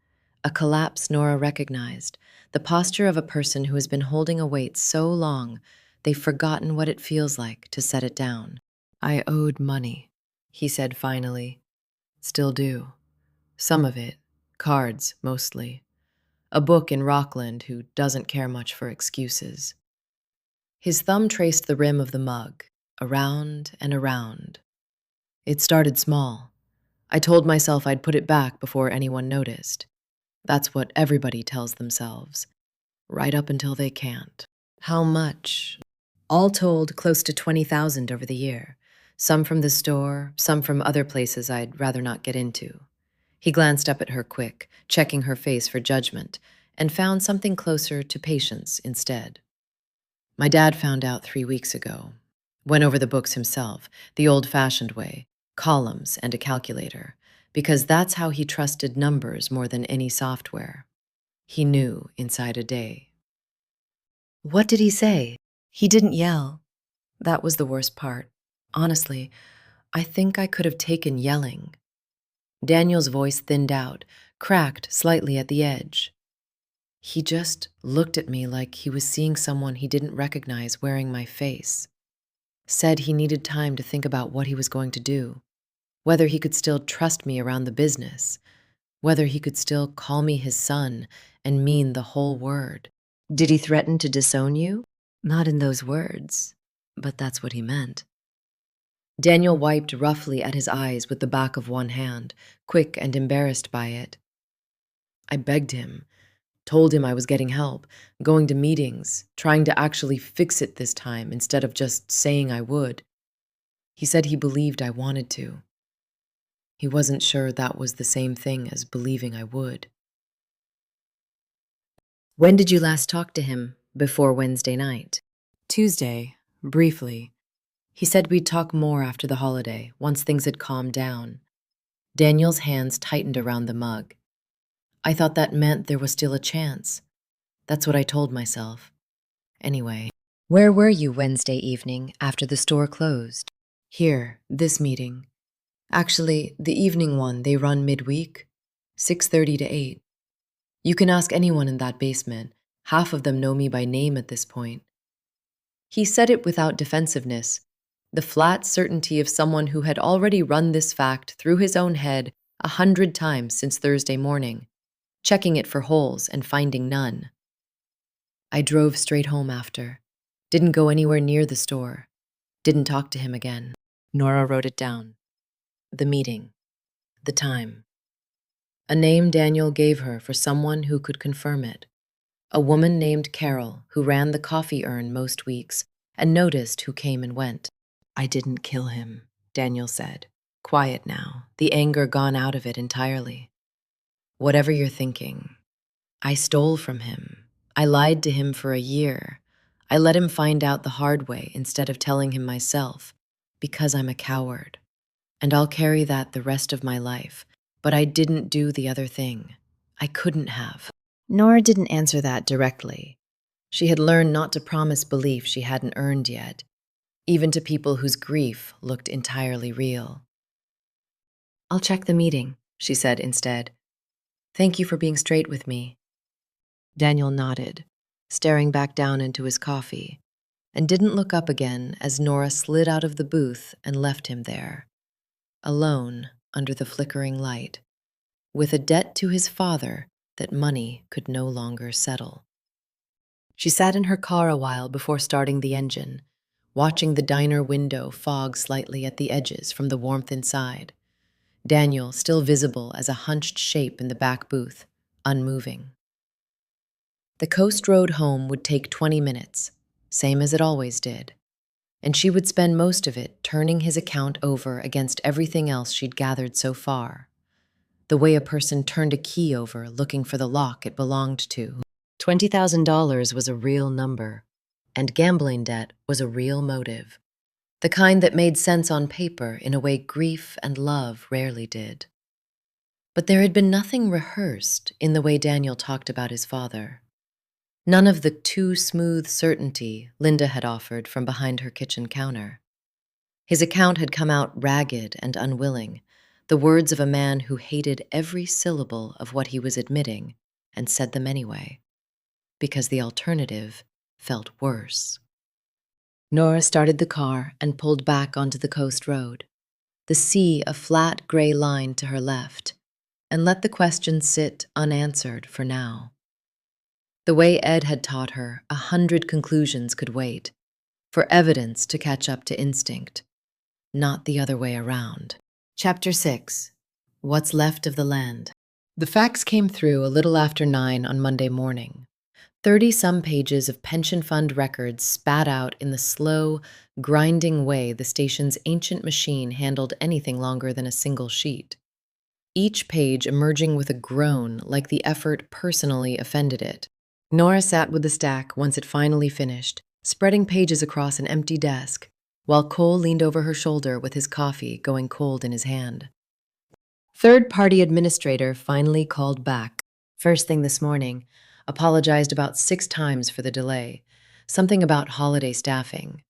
[SPEAKER 1] A collapse Nora recognized, the posture of a person who has been holding a weight so long they've forgotten what it feels like to set it down. "I owed money," he said finally. "Still do. Some of it. Cards, mostly. A book in Rockland who doesn't care much for excuses." His thumb traced the rim of the mug, around and around. "It started small. I told myself I'd put it back before anyone noticed. That's what everybody tells themselves, right up until they can't." "How much?" "All told, close to 20,000 over the year. Some from the store, some from other places I'd rather not get into." He glanced up at her quick, checking her face for judgment, and found something closer to patience instead. "My dad found out 3 weeks ago. Went over the books himself, the old-fashioned way, columns and a calculator, because that's how he trusted numbers more than any software. He knew inside a day. What did he say? He didn't yell. That was the worst part. Honestly, I think I could have taken yelling. Daniel's voice thinned out, cracked slightly at the edge. He just looked at me like he was seeing someone he didn't recognize wearing my face. Said he needed time to think about what he was going to do, whether he could still trust me around the business, whether he could still call me his son and mean the whole word. Did he threaten to disown you? Not in those words, but that's what he meant. Daniel wiped roughly at his eyes with the back of one hand, quick and embarrassed by it. I begged him, told him I was getting help, going to meetings, trying to actually fix it this time instead of just saying I would. He said he believed I wanted to. He wasn't sure that was the same thing as believing I would. When did you last talk to him? Before Wednesday night. Tuesday, briefly. He said we'd talk more after the holiday, once things had calmed down. Daniel's hands tightened around the mug. I thought that meant there was still a chance. That's what I told myself. Anyway, where were you Wednesday evening after the store closed? Here, this meeting. Actually, the evening one they run midweek, 6:30 to 8. You can ask anyone in that basement. Half of them know me by name at this point. He said it without defensiveness, the flat certainty of someone who had already run this fact through his own head 100 times since Thursday morning, checking it for holes and finding none. I drove straight home after. Didn't go anywhere near the store. Didn't talk to him again. Nora wrote it down. The meeting. The time. A name Daniel gave her for someone who could confirm it. A woman named Carol who ran the coffee urn most weeks and noticed who came and went. I didn't kill him, Daniel said. Quiet now, the anger gone out of it entirely. Whatever you're thinking, I stole from him. I lied to him for a year. I let him find out the hard way instead of telling him myself, because I'm a coward. And I'll carry that the rest of my life. But I didn't do the other thing. I couldn't have. Nora didn't answer that directly. She had learned not to promise belief she hadn't earned yet, even to people whose grief looked entirely real. I'll check the meeting, she said instead. Thank you for being straight with me. Daniel nodded, staring back down into his coffee, and didn't look up again as Nora slid out of the booth and left him there, alone under the flickering light, with a debt to his father that money could no longer settle. She sat in her car a while before starting the engine, watching the diner window fog slightly at the edges from the warmth inside. Daniel still visible as a hunched shape in the back booth, unmoving. The coast road home would take 20 minutes, same as it always did, and she would spend most of it turning his account over against everything else she'd gathered so far, the way a person turned a key over looking for the lock it belonged to. $20,000 was a real number, and gambling debt was a real motive, the kind that made sense on paper in a way grief and love rarely did. But there had been nothing rehearsed in the way Daniel talked about his father. None of the too smooth certainty Linda had offered from behind her kitchen counter. His account had come out ragged and unwilling, the words of a man who hated every syllable of what he was admitting and said them anyway, because the alternative felt worse. Nora started the car and pulled back onto the coast road, the sea a flat gray line to her left, and let the question sit unanswered for now. The way Ed had taught her, 100 conclusions could wait, for evidence to catch up to instinct, not the other way around. Chapter 6. What's Left of the Land. The fax came through a little after 9 on Monday morning. 30-some pages of pension fund records spat out in the slow, grinding way the station's ancient machine handled anything longer than a single sheet. Each page emerging with a groan like the effort personally offended it. Nora sat with the stack once it finally finished, spreading pages across an empty desk, while Cole leaned over her shoulder with his coffee going cold in his hand. Third-party administrator finally called back. First thing this morning, apologized about 6 times for the delay. Something about holiday staffing.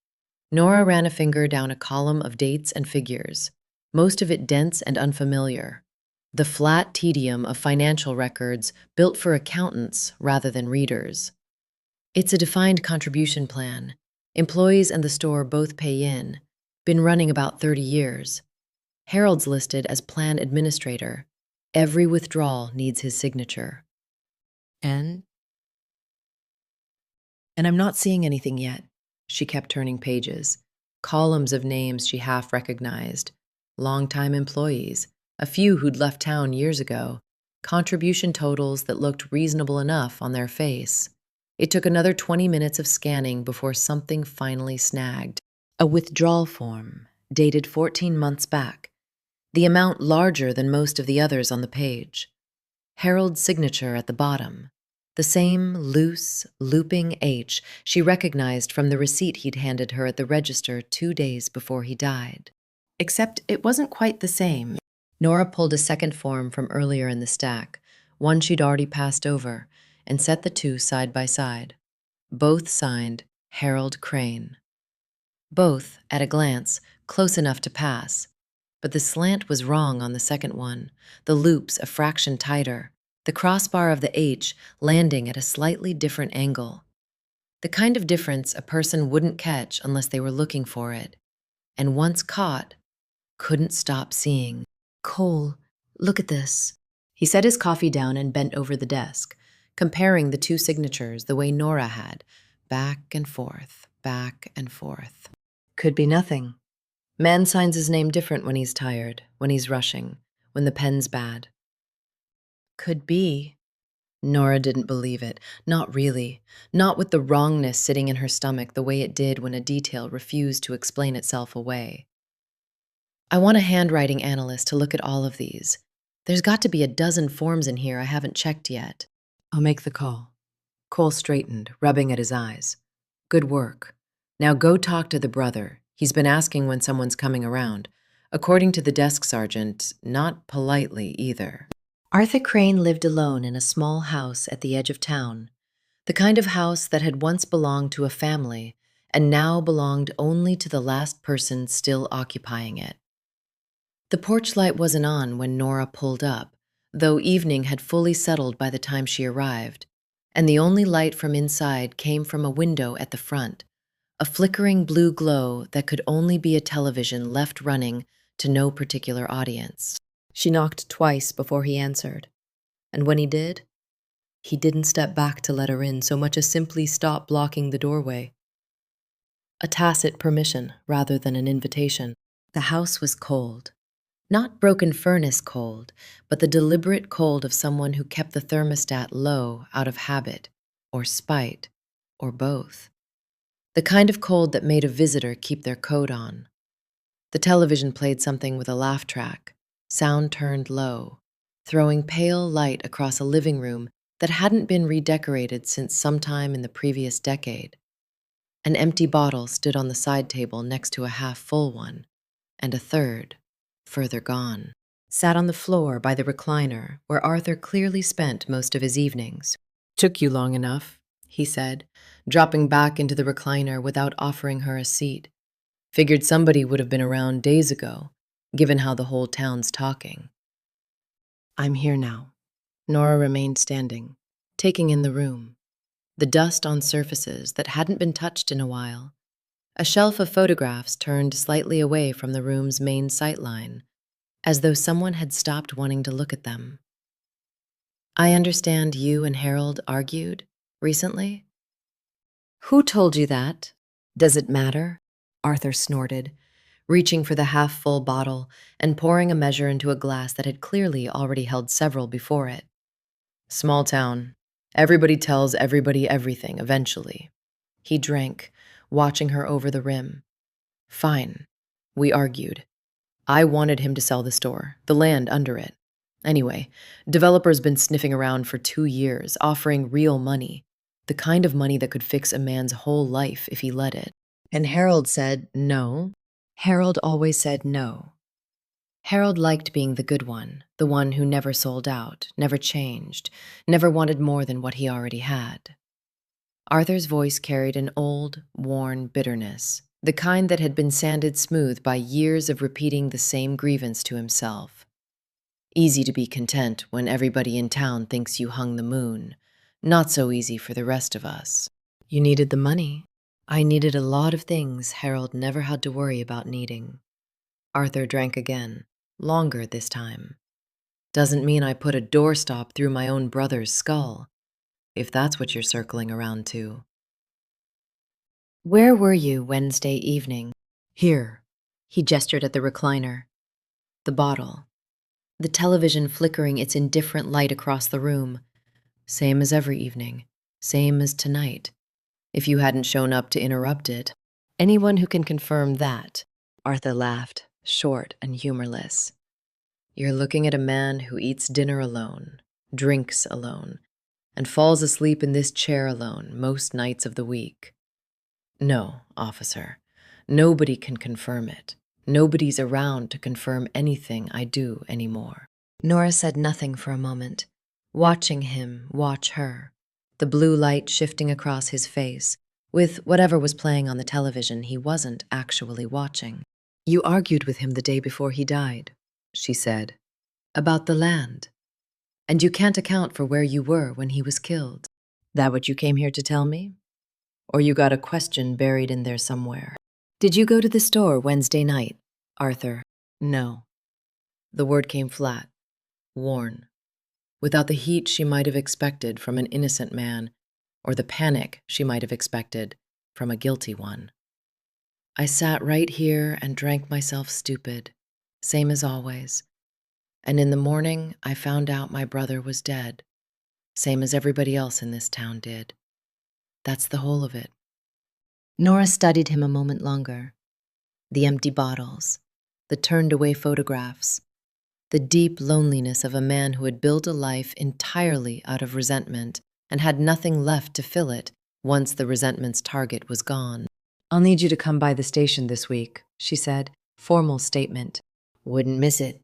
[SPEAKER 1] Nora ran a finger down a column of dates and figures, most of it dense and unfamiliar. The flat tedium of financial records built for accountants rather than readers. It's a defined contribution plan. Employees and the store both pay in. Been running about 30 years. Harold's listed as plan administrator. Every withdrawal needs his signature. And I'm not seeing anything yet. She kept turning pages. Columns of names she half recognized. Longtime employees, a few who'd left town years ago. Contribution totals that looked reasonable enough on their face. It took another 20 minutes of scanning before something finally snagged. A withdrawal form, dated 14 months back. The amount larger than most of the others on the page. Harold's signature at the bottom. The same loose, looping H she recognized from the receipt he'd handed her at the register 2 days before he died. Except it wasn't quite the same. Nora pulled a second form from earlier in the stack, one she'd already passed over, and set the two side by side. Both signed Harold Crane. Both, at a glance, close enough to pass. But the slant was wrong on the second one, the loops a fraction tighter, the crossbar of the H landing at a slightly different angle. The kind of difference a person wouldn't catch unless they were looking for it, and once caught, couldn't stop seeing. Cole, look at this. He set his coffee down and bent over the desk, comparing the two signatures the way Nora had, back and forth, back and forth. Could be nothing. Man signs his name different when he's tired, when he's rushing, when the pen's bad. Could be. Nora didn't believe it. Not really. Not with the wrongness sitting in her stomach the way it did when a detail refused to explain itself away. I want a handwriting analyst to look at all of these. There's got to be a dozen forms in here I haven't checked yet. I'll make the call. Cole straightened, rubbing at his eyes. Good work. Now go talk to the brother. He's been asking when someone's coming around. According to the desk sergeant, not politely either. Arthur Crane lived alone in a small house at the edge of town. The kind of house that had once belonged to a family and now belonged only to the last person still occupying it. The porch light wasn't on when Nora pulled up, though evening had fully settled by the time she arrived, and the only light from inside came from a window at the front, a flickering blue glow that could only be a television left running to no particular audience. She knocked twice before he answered, and when he didn't step back to let her in so much as simply stop blocking the doorway. A tacit permission rather than an invitation. The house was cold. Not broken furnace cold, but the deliberate cold of someone who kept the thermostat low out of habit, or spite, or both. The kind of cold that made a visitor keep their coat on. The television played something with a laugh track, sound turned low, throwing pale light across a living room that hadn't been redecorated since sometime in the previous decade. An empty bottle stood on the side table next to a half-full one, and a third, further gone, sat on the floor by the recliner where Arthur clearly spent most of his evenings. Took you long enough, he said, dropping back into the recliner without offering her a seat. Figured somebody would have been around days ago, given how the whole town's talking. I'm here now. Nora remained standing, taking in the room. The dust on surfaces that hadn't been touched in a while. A shelf of photographs turned slightly away from the room's main sightline, as though someone had stopped wanting to look at them. I understand you and Harold argued recently? Who told you that? Does it matter? Arthur snorted, reaching for the half-full bottle and pouring a measure into a glass that had clearly already held several before it. Small town. Everybody tells everybody everything eventually. He drank, watching her over the rim. Fine. We argued. I wanted him to sell the store, the land under it. Anyway, developer's been sniffing around for 2 years, offering real money, the kind of money that could fix a man's whole life if he let it. And Harold said no. Harold always said no. Harold liked being the good one, the one who never sold out, never changed, never wanted more than what he already had. Arthur's voice carried an old, worn bitterness, the kind that had been sanded smooth by years of repeating the same grievance to himself. Easy to be content when everybody in town thinks you hung the moon. Not so easy for the rest of us. You needed the money. I needed a lot of things Harold never had to worry about needing. Arthur drank again, longer this time. Doesn't mean I put a doorstop through my own brother's skull, if that's what you're circling around to. Where were you Wednesday evening? Here. He gestured at the recliner. The bottle. The television flickering its indifferent light across the room. Same as every evening. Same as tonight. If you hadn't shown up to interrupt it. Anyone who can confirm that. Arthur laughed, short and humorless. You're looking at a man who eats dinner alone, drinks alone, and falls asleep in this chair alone most nights of the week. No, officer, nobody can confirm it. Nobody's around to confirm anything I do anymore. Nora said nothing for a moment, watching him watch her, the blue light shifting across his face, with whatever was playing on the television he wasn't actually watching. You argued with him the day before he died, she said, about the land. And you can't account for where you were when he was killed. That what you came here to tell me? Or you got a question buried in there somewhere? Did you go to the store Wednesday night, Arthur? No. The word came flat, worn, without the heat she might have expected from an innocent man, or the panic she might have expected from a guilty one. I sat right here and drank myself stupid, same as always. And in the morning, I found out my brother was dead, same as everybody else in this town did. That's the whole of it. Nora studied him a moment longer. The empty bottles, the turned-away photographs, the deep loneliness of a man who had built a life entirely out of resentment and had nothing left to fill it once the resentment's target was gone. I'll need you to come by the station this week, she said, formal statement. Wouldn't miss it.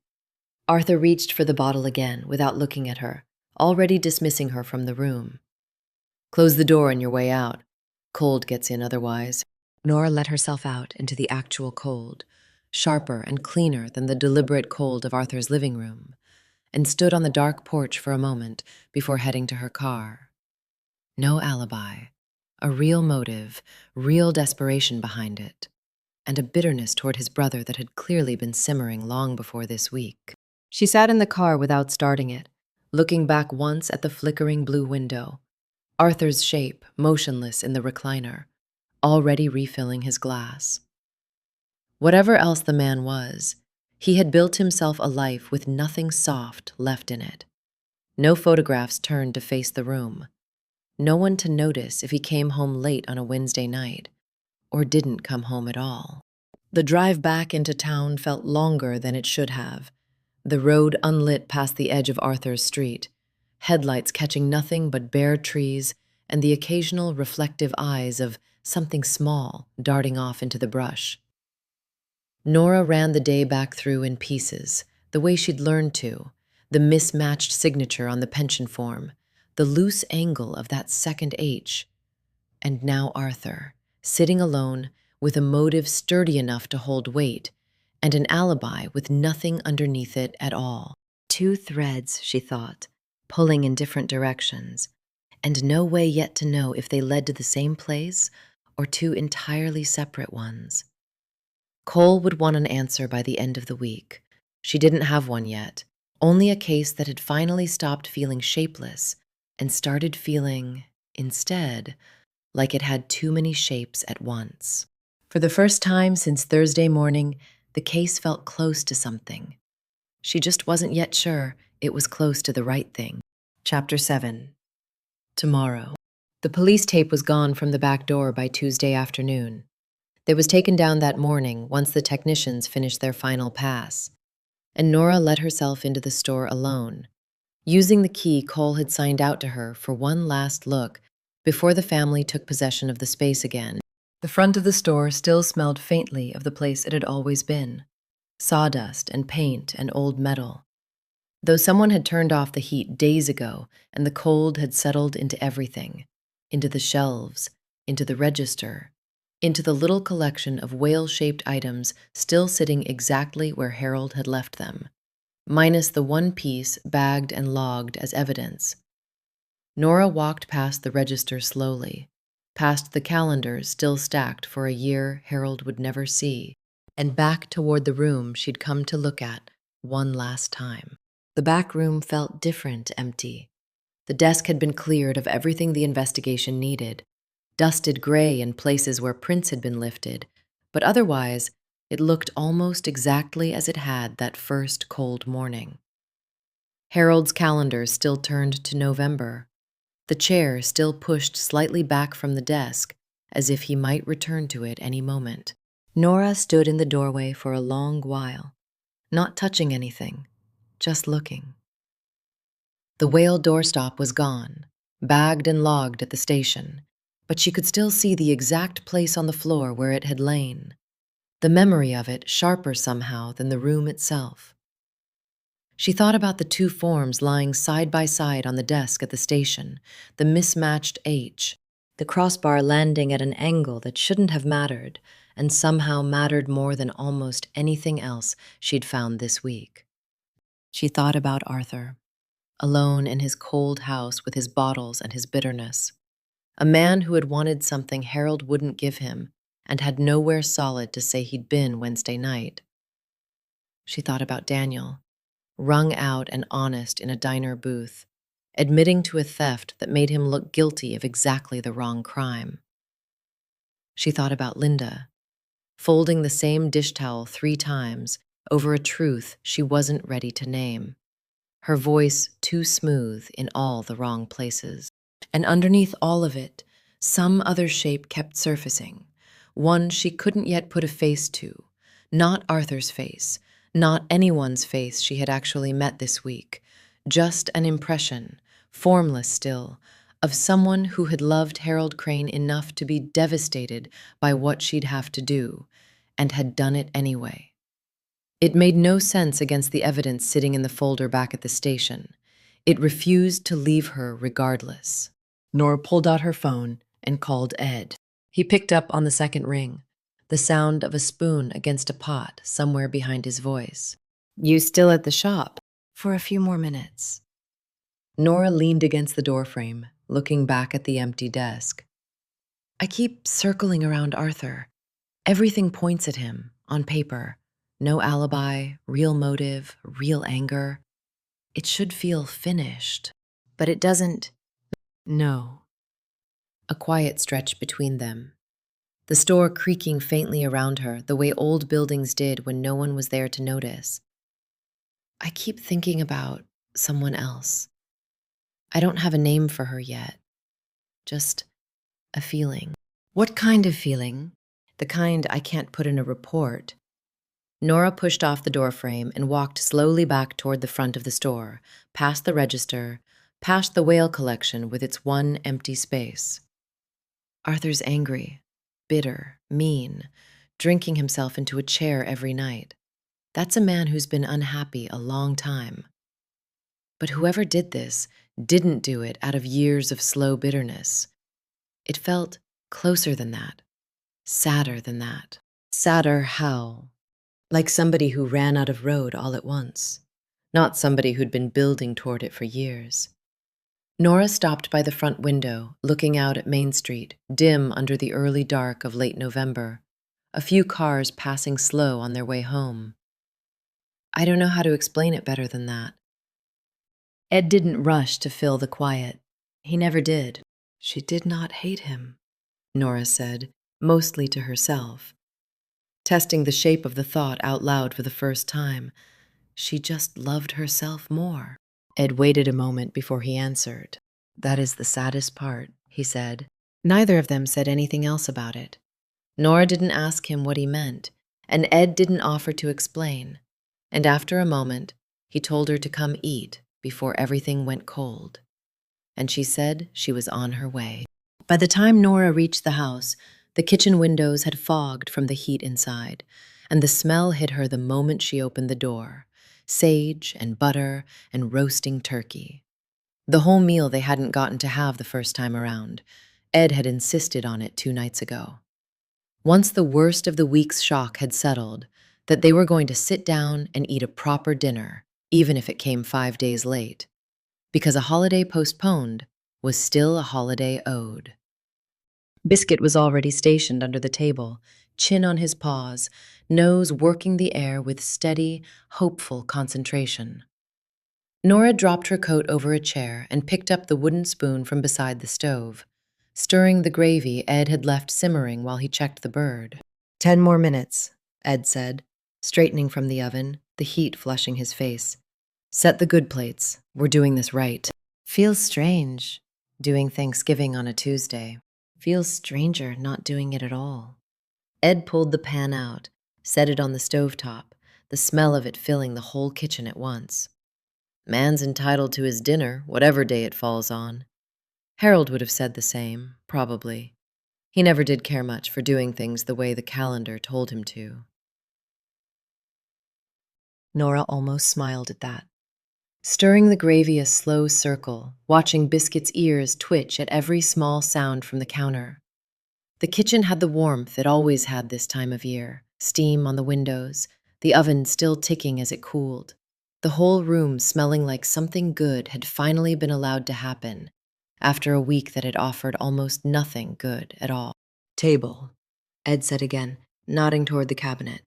[SPEAKER 1] Arthur reached for the bottle again without looking at her, already dismissing her from the room. Close the door on your way out. Cold gets in otherwise. Nora let herself out into the actual cold, sharper and cleaner than the deliberate cold of Arthur's living room, and stood on the dark porch for a moment before heading to her car. No alibi, a real motive, real desperation behind it, and a bitterness toward his brother that had clearly been simmering long before this week. She sat in the car without starting it, looking back once at the flickering blue window, Arthur's shape motionless in the recliner, already refilling his glass. Whatever else the man was, he had built himself a life with nothing soft left in it. No photographs turned to face the room. No one to notice if he came home late on a Wednesday night, or didn't come home at all. The drive back into town felt longer than it should have, the road unlit past the edge of Arthur's street, headlights catching nothing but bare trees and the occasional reflective eyes of something small darting off into the brush. Nora ran the day back through in pieces, the way she'd learned to, the mismatched signature on the pension form, the loose angle of that second H. And now Arthur, sitting alone, with a motive sturdy enough to hold weight, and an alibi with nothing underneath it at all. Two threads, she thought, pulling in different directions, and no way yet to know if they led to the same place or two entirely separate ones. Cole would want an answer by the end of the week. She didn't have one yet, only a case that had finally stopped feeling shapeless and started feeling, instead, like it had too many shapes at once. For the first time since Thursday morning, the case felt close to something. She just wasn't yet sure it was close to the right thing. Chapter 7. Tomorrow. The police tape was gone from the back door by Tuesday afternoon. It was taken down that morning once the technicians finished their final pass, and Nora let herself into the store alone, using the key Cole had signed out to her for one last look before the family took possession of the space again. The front of the store still smelled faintly of the place it had always been: sawdust and paint and old metal. Though someone had turned off the heat days ago and the cold had settled into everything, into the shelves, into the register, into the little collection of whale-shaped items still sitting exactly where Harold had left them, minus the one piece bagged and logged as evidence. Nora walked past the register slowly, past the calendars still stacked for a year Harold would never see, and back toward the room she'd come to look at one last time. The back room felt different, empty. The desk had been cleared of everything the investigation needed, dusted gray in places where prints had been lifted, but otherwise, it looked almost exactly as it had that first cold morning. Harold's calendar still turned to November. The chair still pushed slightly back from the desk, as if he might return to it any moment. Nora stood in the doorway for a long while, not touching anything, just looking. The whale doorstop was gone, bagged and logged at the station, but she could still see the exact place on the floor where it had lain, the memory of it sharper somehow than the room itself. She thought about the two forms lying side by side on the desk at the station, the mismatched H, the crossbar landing at an angle that shouldn't have mattered, and somehow mattered more than almost anything else she'd found this week. She thought about Arthur, alone in his cold house with his bottles and his bitterness, a man who had wanted something Harold wouldn't give him and had nowhere solid to say he'd been Wednesday night. She thought about Daniel, wrung out and honest in a diner booth, admitting to a theft that made him look guilty of exactly the wrong crime. She thought about Linda, folding the same dish towel 3 times over a truth she wasn't ready to name, her voice too smooth in all the wrong places. And underneath all of it, some other shape kept surfacing, one she couldn't yet put a face to, not Arthur's face, not anyone's face she had actually met this week, just an impression, formless still, of someone who had loved Harold Crane enough to be devastated by what she'd have to do, and had done it anyway. It made no sense against the evidence sitting in the folder back at the station. It refused to leave her regardless. Nora pulled out her phone and called Ed. He picked up on the second ring, the sound of a spoon against a pot somewhere behind his voice. "You still at the shop?" "For a few more minutes." Nora leaned against the doorframe, looking back at the empty desk. "I keep circling around Arthur. Everything points at him, on paper. No alibi, real motive, real anger. It should feel finished, but it doesn't." "No." A quiet stretch between them. The store creaking faintly around her, the way old buildings did when no one was there to notice. "I keep thinking about someone else. I don't have a name for her yet. Just a feeling." "What kind of feeling?" "The kind I can't put in a report." Nora pushed off the doorframe and walked slowly back toward the front of the store, past the register, past the whale collection with its one empty space. Arthur's angry, bitter, mean, drinking himself into a chair every night. That's a man who's been unhappy a long time. But whoever did this didn't do it out of years of slow bitterness. It felt closer than that, sadder than that. Sadder how? Like somebody who ran out of road all at once, not somebody who'd been building toward it for years. Nora stopped by the front window, looking out at Main Street, dim under the early dark of late November, a few cars passing slow on their way home. "I don't know how to explain it better than that." Ed didn't rush to fill the quiet. He never did. She did not hate him, Nora said, mostly to herself, testing the shape of the thought out loud for the first time. She just loved herself more. Ed waited a moment before he answered. "That is the saddest part," he said. Neither of them said anything else about it. Nora didn't ask him what he meant, and Ed didn't offer to explain. And after a moment, he told her to come eat before everything went cold. And she said she was on her way. By the time Nora reached the house, The kitchen windows had fogged from the heat inside, and the smell hit her the moment she opened the door. Sage and butter and roasting turkey. The whole meal they hadn't gotten to have the first time around. Ed had insisted on it 2 nights ago. Once the worst of the week's shock had settled, that they were going to sit down and eat a proper dinner, even if it came 5 days late. Because a holiday postponed was still a holiday owed. Biscuit was already stationed under the table, chin on his paws, nose working the air with steady, hopeful concentration. Nora dropped her coat over a chair and picked up the wooden spoon from beside the stove, stirring the gravy Ed had left simmering while he checked the bird. 10 more minutes, Ed said, straightening from the oven, the heat flushing his face. Set the good plates. We're doing this right. Feels strange, doing Thanksgiving on a Tuesday. Feels stranger not doing it at all. Ed pulled the pan out, set it on the stovetop, the smell of it filling the whole kitchen at once. Man's entitled to his dinner, whatever day it falls on. Harold would have said the same, probably. He never did care much for doing things the way the calendar told him to. Nora almost smiled at that. Stirring the gravy a slow circle, watching Biscuit's ears twitch at every small sound from the counter. The kitchen had the warmth it always had this time of year, steam on the windows, the oven still ticking as it cooled. The whole room smelling like something good had finally been allowed to happen, after a week that had offered almost nothing good at all. Table, Ed said again, nodding toward the cabinet.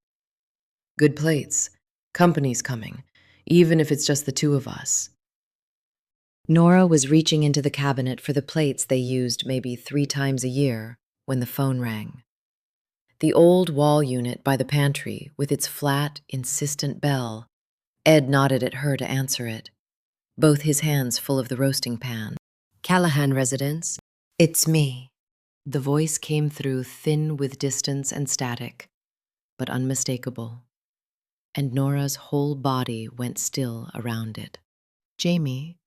[SPEAKER 1] Good plates. Company's coming, even if it's just the two of us. Nora was reaching into the cabinet for the plates they used maybe 3 times a year when the phone rang. The old wall unit by the pantry with its flat, insistent bell. Ed nodded at her to answer it, both his hands full of the roasting pan. Callahan residence. It's me. The voice came through thin with distance and static, but unmistakable. And Nora's whole body went still around it. Jamie,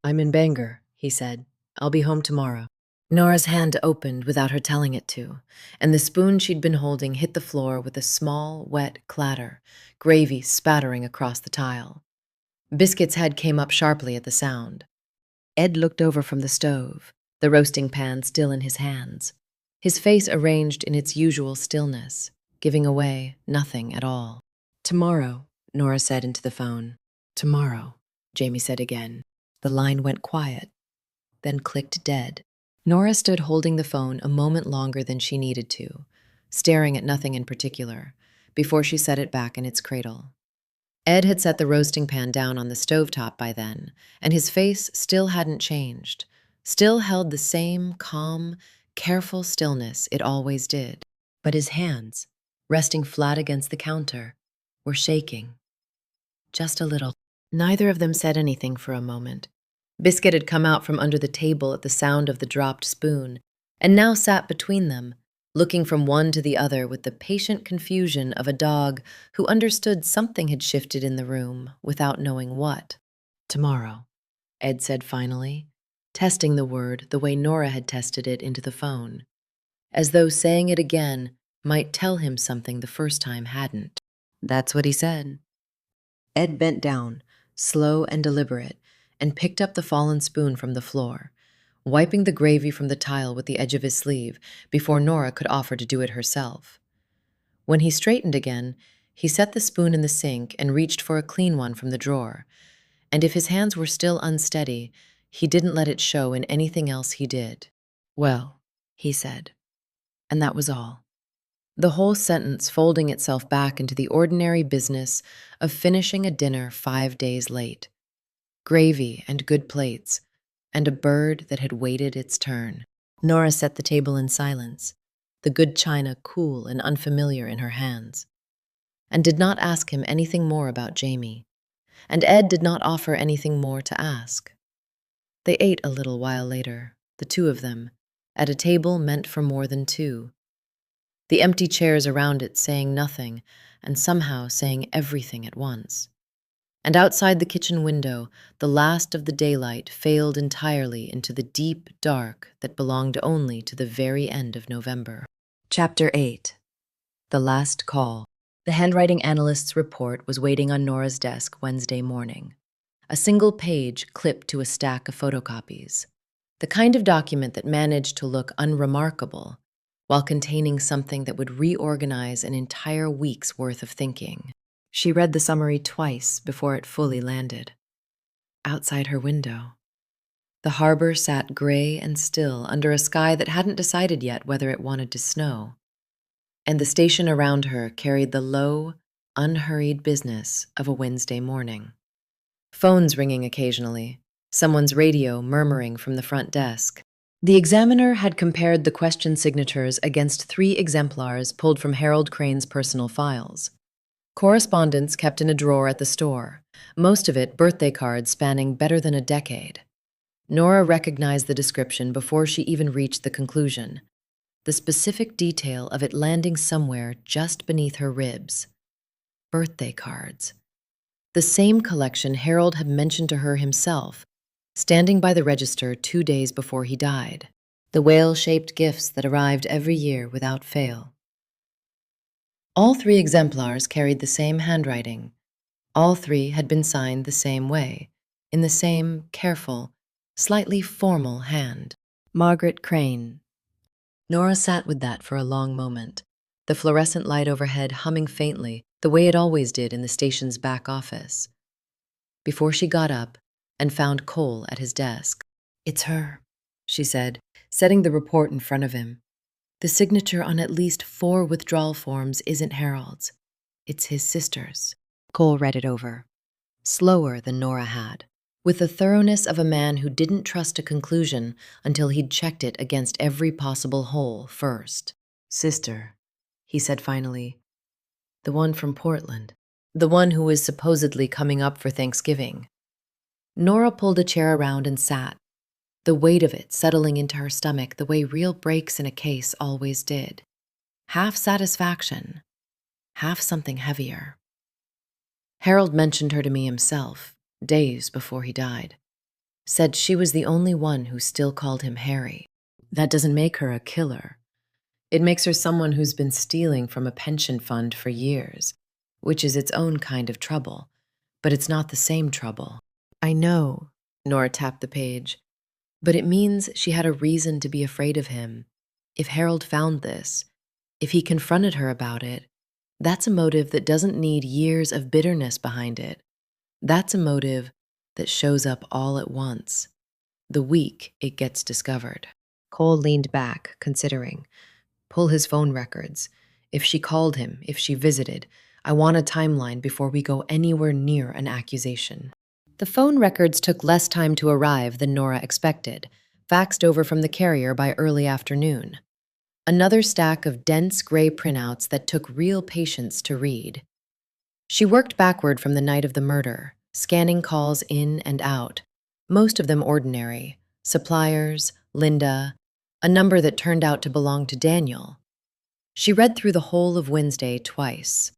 [SPEAKER 1] I'm in Bangor, he said. I'll be home tomorrow. Nora's hand opened without her telling it to, and the spoon she'd been holding hit the floor with a small, wet clatter, gravy spattering across the tile. Biscuit's head came up sharply at the sound. Ed looked over from the stove, the roasting pan still in his hands, his face arranged in its usual stillness, giving away nothing at all. Tomorrow, Nora said into the phone. Tomorrow, Jamie said again. The line went quiet, then clicked dead. Nora stood holding the phone a moment longer than she needed to, staring at nothing in particular, before she set it back in its cradle. Ed had set the roasting pan down on the stovetop by then, and his face still hadn't changed, still held the same calm, careful stillness it always did. But his hands, resting flat against the counter, were shaking. Just a little. Neither of them said anything for a moment. Biscuit had come out from under the table at the sound of the dropped spoon, and now sat between them, looking from one to the other with the patient confusion of a dog who understood something had shifted in the room without knowing what. Tomorrow, Ed said finally, testing the word the way Nora had tested it into the phone, as though saying it again might tell him something the first time hadn't. That's what he said. Ed bent down, slow and deliberate, and picked up the fallen spoon from the floor, wiping the gravy from the tile with the edge of his sleeve before Nora could offer to do it herself. When he straightened again, he set the spoon in the sink and reached for a clean one from the drawer, and if his hands were still unsteady, he didn't let it show in anything else he did. Well, he said, and that was all. The whole sentence folding itself back into the ordinary business of finishing a dinner 5 days late. Gravy and good plates, and a bird that had waited its turn. Nora set the table in silence, the good china cool and unfamiliar in her hands, and did not ask him anything more about Jamie, and Ed did not offer anything more to ask. They ate a little while later, the two of them, at a table meant for more than two. The empty chairs around it saying nothing, and somehow saying everything at once. And outside the kitchen window, the last of the daylight failed entirely into the deep dark that belonged only to the very end of November. Chapter 8. The Last Call. The handwriting analyst's report was waiting on Nora's desk Wednesday morning. A single page clipped to a stack of photocopies. The kind of document that managed to look unremarkable while containing something that would reorganize an entire week's worth of thinking. She read the summary twice before it fully landed. Outside her window, the harbor sat gray and still under a sky that hadn't decided yet whether it wanted to snow. And the station around her carried the low, unhurried business of a Wednesday morning. Phones ringing occasionally, someone's radio murmuring from the front desk. The examiner had compared the question signatures against 3 exemplars pulled from Harold Crane's personal files. Correspondence kept in a drawer at the store, most of it birthday cards spanning better than a decade. Nora recognized the description before she even reached the conclusion. The specific detail of it landing somewhere just beneath her ribs. Birthday cards. The same collection Harold had mentioned to her himself, standing by the register 2 days before he died. The whale-shaped gifts that arrived every year without fail. All 3 exemplars carried the same handwriting. All 3 had been signed the same way, in the same careful, slightly formal hand. Margaret Crane. Nora sat with that for a long moment, the fluorescent light overhead humming faintly, the way it always did in the station's back office. Before she got up and found Cole at his desk. "It's her," she said, setting the report in front of him. "The signature on at least 4 withdrawal forms isn't Harold's. It's his sister's." Cole read it over, slower than Nora had, with the thoroughness of a man who didn't trust a conclusion until he'd checked it against every possible hole first. "Sister," he said finally. "The one from Portland. The one who was supposedly coming up for Thanksgiving." Nora pulled a chair around and sat, the weight of it settling into her stomach the way real breaks in a case always did. Half satisfaction, half something heavier. Harold mentioned her to me himself, days before he died. Said she was the only one who still called him Harry. That doesn't make her a killer. It makes her someone who's been stealing from a pension fund for years, which is its own kind of trouble, but it's not the same trouble. "I know," Nora tapped the page, "but it means she had a reason to be afraid of him. If Harold found this, if he confronted her about it, that's a motive that doesn't need years of bitterness behind it. That's a motive that shows up all at once, the week it gets discovered." Cole leaned back, considering. Pull his phone records. If she called him, if she visited, I want a timeline before we go anywhere near an accusation. The phone records took less time to arrive than Nora expected, faxed over from the carrier by early afternoon. Another stack of dense gray printouts that took real patience to read. She worked backward from the night of the murder, scanning calls in and out, most of them ordinary, suppliers, Linda, a number that turned out to belong to Daniel. She read through the whole of Wednesday twice,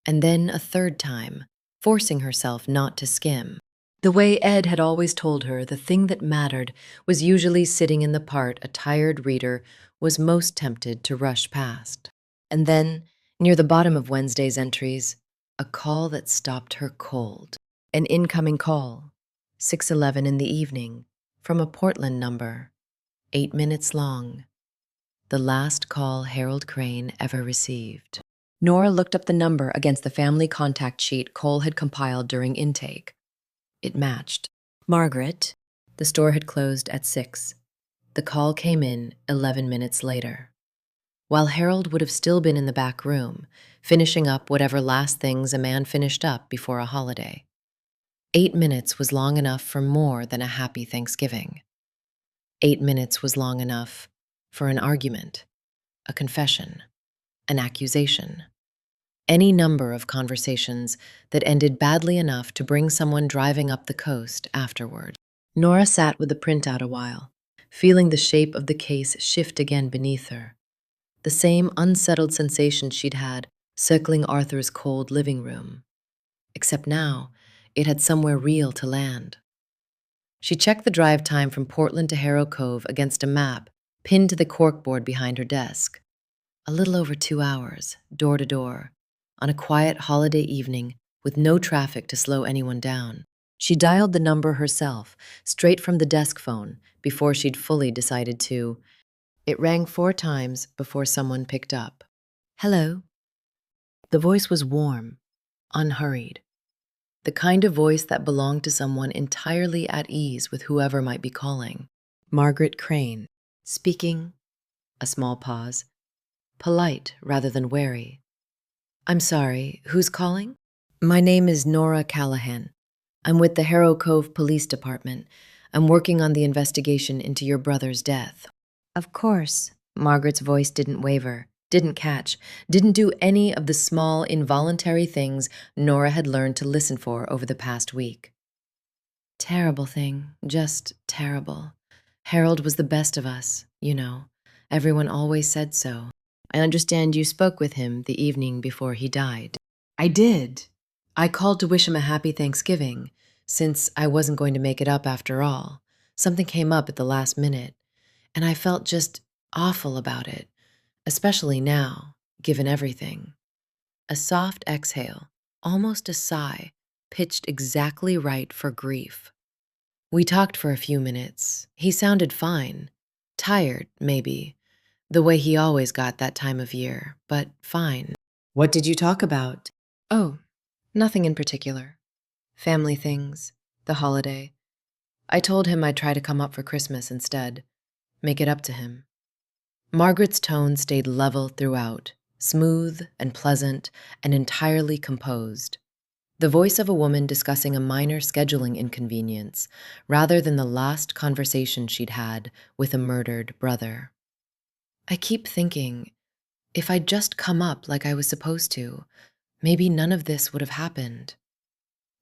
[SPEAKER 1] and then a third time, forcing herself not to skim. The way Ed had always told her the thing that mattered was usually sitting in the part a tired reader was most tempted to rush past. And then, near the bottom of Wednesday's entries, a call that stopped her cold. An incoming call, 6:11 in the evening, from a Portland number, 8 minutes long. The last call Harold Crane ever received. Nora looked up the number against the family contact sheet Cole had compiled during intake. It matched. Margaret. The store had closed at 6. The call came in 11 minutes later. While Harold would have still been in the back room, finishing up whatever last things a man finished up before a holiday. 8 minutes was long enough for more than a happy Thanksgiving. 8 minutes was long enough for an argument, a confession, an accusation. Any number of conversations that ended badly enough to bring someone driving up the coast afterward. Nora sat with the printout a while, feeling the shape of the case shift again beneath her. The same unsettled sensation she'd had circling Arthur's cold living room. Except now, it had somewhere real to land. She checked the drive time from Portland to Harrow Cove against a map pinned to the corkboard behind her desk. A little over 2 hours, door to door, on a quiet holiday evening with no traffic to slow anyone down. She dialed the number herself, straight from the desk phone, before she'd fully decided to. It rang 4 times before someone picked up. Hello. The voice was warm, unhurried. The kind of voice that belonged to someone entirely at ease with whoever might be calling. Margaret Crane. Speaking. A small pause. Polite rather than wary. I'm sorry, who's calling? My name is Nora Callahan. I'm with the Harrow Cove Police Department. I'm working on the investigation into your brother's death. Of course. Margaret's voice didn't waver, didn't catch, didn't do any of the small, involuntary things Nora had learned to listen for over the past week. Terrible thing, just terrible. Harold was the best of us, you know. Everyone always said so. I understand you spoke with him the evening before he died. I did. I called to wish him a happy Thanksgiving, since I wasn't going to make it up after all. Something came up at the last minute, and I felt just awful about it, especially now, given everything. A soft exhale, almost a sigh, pitched exactly right for grief. We talked for a few minutes. He sounded fine. Tired, maybe. The way he always got that time of year, but fine. What did you talk about? Oh, nothing in particular. Family things, the holiday. I told him I'd try to come up for Christmas instead. Make it up to him. Margaret's tone stayed level throughout, smooth and pleasant and entirely composed. The voice of a woman discussing a minor scheduling inconvenience, rather than the last conversation she'd had with a murdered brother. I keep thinking, if I'd just come up like I was supposed to, maybe none of this would have happened.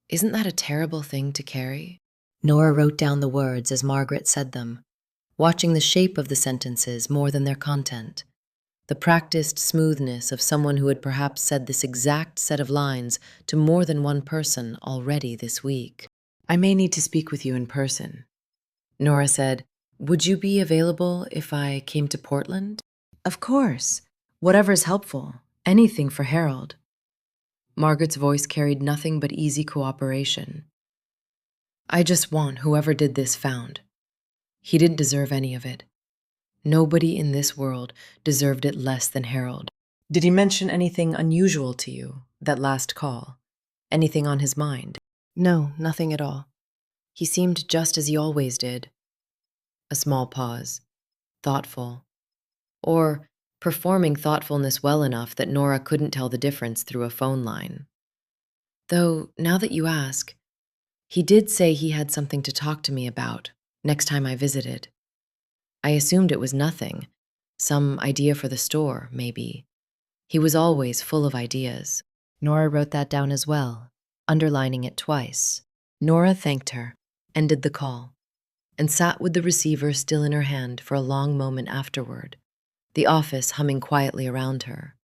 [SPEAKER 1] Isn't that a terrible thing to carry? Nora wrote down the words as Margaret said them, watching the shape of the sentences more than their content. The practiced smoothness of someone who had perhaps said this exact set of lines to more than one person already this week. I may need to speak with you in person. Nora said, would you be available if I came to Portland? Of course. Whatever's helpful. Anything for Harold. Margaret's voice carried nothing but easy cooperation. I just want whoever did this found. He didn't deserve any of it. Nobody in this world deserved it less than Harold. Did he mention anything unusual to you, that last call? Anything on his mind? No, nothing at all. He seemed just as he always did. A small pause. Thoughtful. Or performing thoughtfulness well enough that Nora couldn't tell the difference through a phone line. Though, now that you ask, he did say he had something to talk to me about next time I visited. I assumed it was nothing. Some idea for the store, maybe. He was always full of ideas. Nora wrote that down as well, underlining it twice. Nora thanked her, ended the call, and sat with the receiver still in her hand for a long moment afterward, the office humming quietly around her.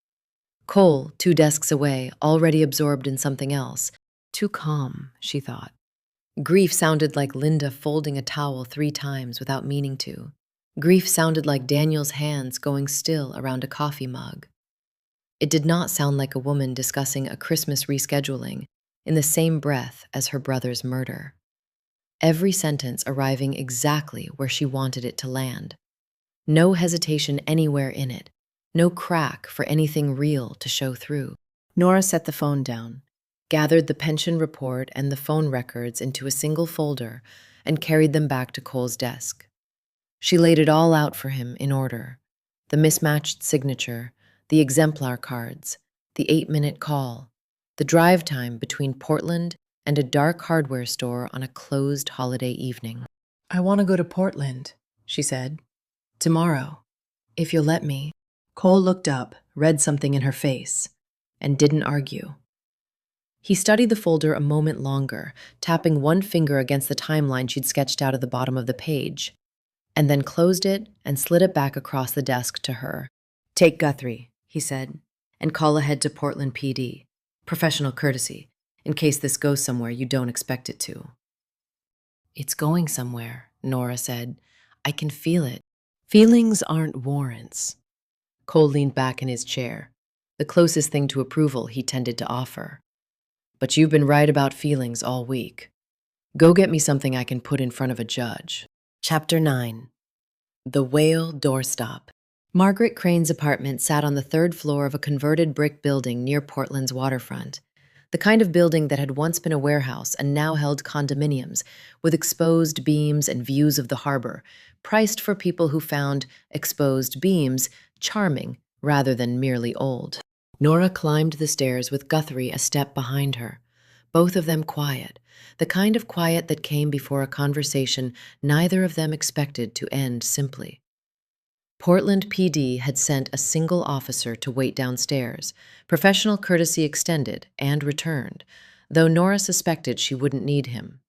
[SPEAKER 1] Cole, 2 desks away, already absorbed in something else. Too calm, she thought. Grief sounded like Linda folding a towel 3 times without meaning to. Grief sounded like Daniel's hands going still around a coffee mug. It did not sound like a woman discussing a Christmas rescheduling in the same breath as her brother's murder. Every sentence arriving exactly where she wanted it to land. No hesitation anywhere in it. No crack for anything real to show through. Nora set the phone down, gathered the pension report and the phone records into a single folder, and carried them back to Cole's desk. She laid it all out for him in order. The mismatched signature, the exemplar cards, the 8-minute call, the drive time between Portland and a dark hardware store on a closed holiday evening. I want to go to Portland, she said. Tomorrow, if you'll let me. Cole looked up, read something in her face, and didn't argue. He studied the folder a moment longer, tapping one finger against the timeline she'd sketched out at the bottom of the page, and then closed it and slid it back across the desk to her. Take Guthrie, he said, and call ahead to Portland PD. Professional courtesy, in case this goes somewhere you don't expect it to. It's going somewhere, Nora said. I can feel it. Feelings aren't warrants. Cole leaned back in his chair, the closest thing to approval he tended to offer. But you've been right about feelings all week. Go get me something I can put in front of a judge. Chapter 9. The Whale Doorstop. Margaret Crane's apartment sat on the third floor of a converted brick building near Portland's waterfront. The kind of building that had once been a warehouse and now held condominiums, with exposed beams and views of the harbor, priced for people who found exposed beams charming rather than merely old. Nora climbed the stairs with Guthrie a step behind her, both of them quiet, the kind of quiet that came before a conversation neither of them expected to end simply. Portland PD had sent a single officer to wait downstairs, professional courtesy extended, and returned, though Nora suspected she wouldn't need him.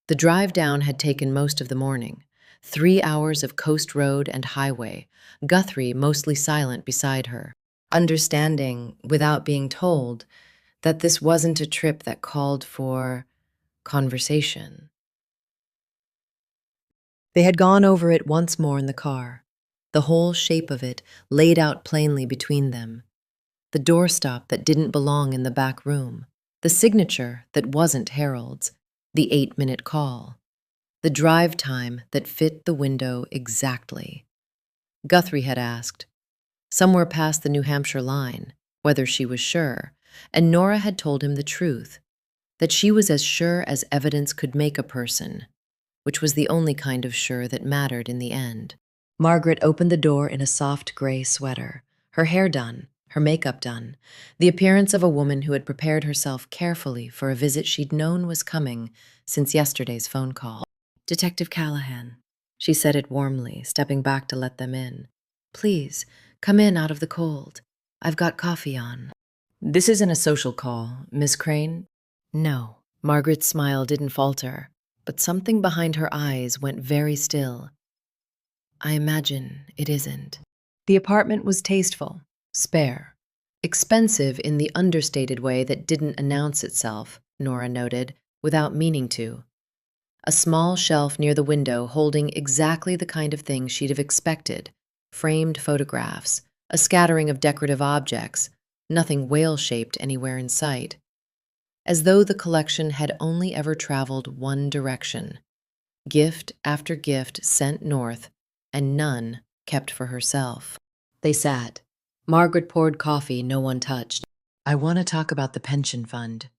[SPEAKER 1] The drive down had taken most of the morning, 3 hours of coast road and highway, Guthrie mostly silent beside her, understanding, without being told, that this wasn't a trip that called for conversation. They had gone over it once more in the car, the whole shape of it laid out plainly between them. The doorstop that didn't belong in the back room, the signature that wasn't Harold's, the 8-minute call, the drive time that fit the window exactly. Guthrie had asked, somewhere past the New Hampshire line, whether she was sure, and Nora had told him the truth, that she was as sure as evidence could make a person, which was the only kind of sure that mattered in the end. Margaret opened the door in a soft gray sweater, her hair done, her makeup done, the appearance of a woman who had prepared herself carefully for a visit she'd known was coming since yesterday's phone call. Detective Callahan, she said it warmly, stepping back to let them in. Please, come in out of the cold. I've got coffee on. This isn't a social call, Miss Crane. No. Margaret's smile didn't falter, but something behind her eyes went very still. I imagine it isn't. The apartment was tasteful, spare, expensive in the understated way that didn't announce itself, Nora noted, without meaning to. A small shelf near the window holding exactly the kind of thing she'd have expected, framed photographs, a scattering of decorative objects, nothing whale-shaped anywhere in sight. As though the collection had only ever traveled one direction, gift after gift sent north, and none kept for herself. They sat. Margaret poured coffee no one touched. I want to talk about the pension fund,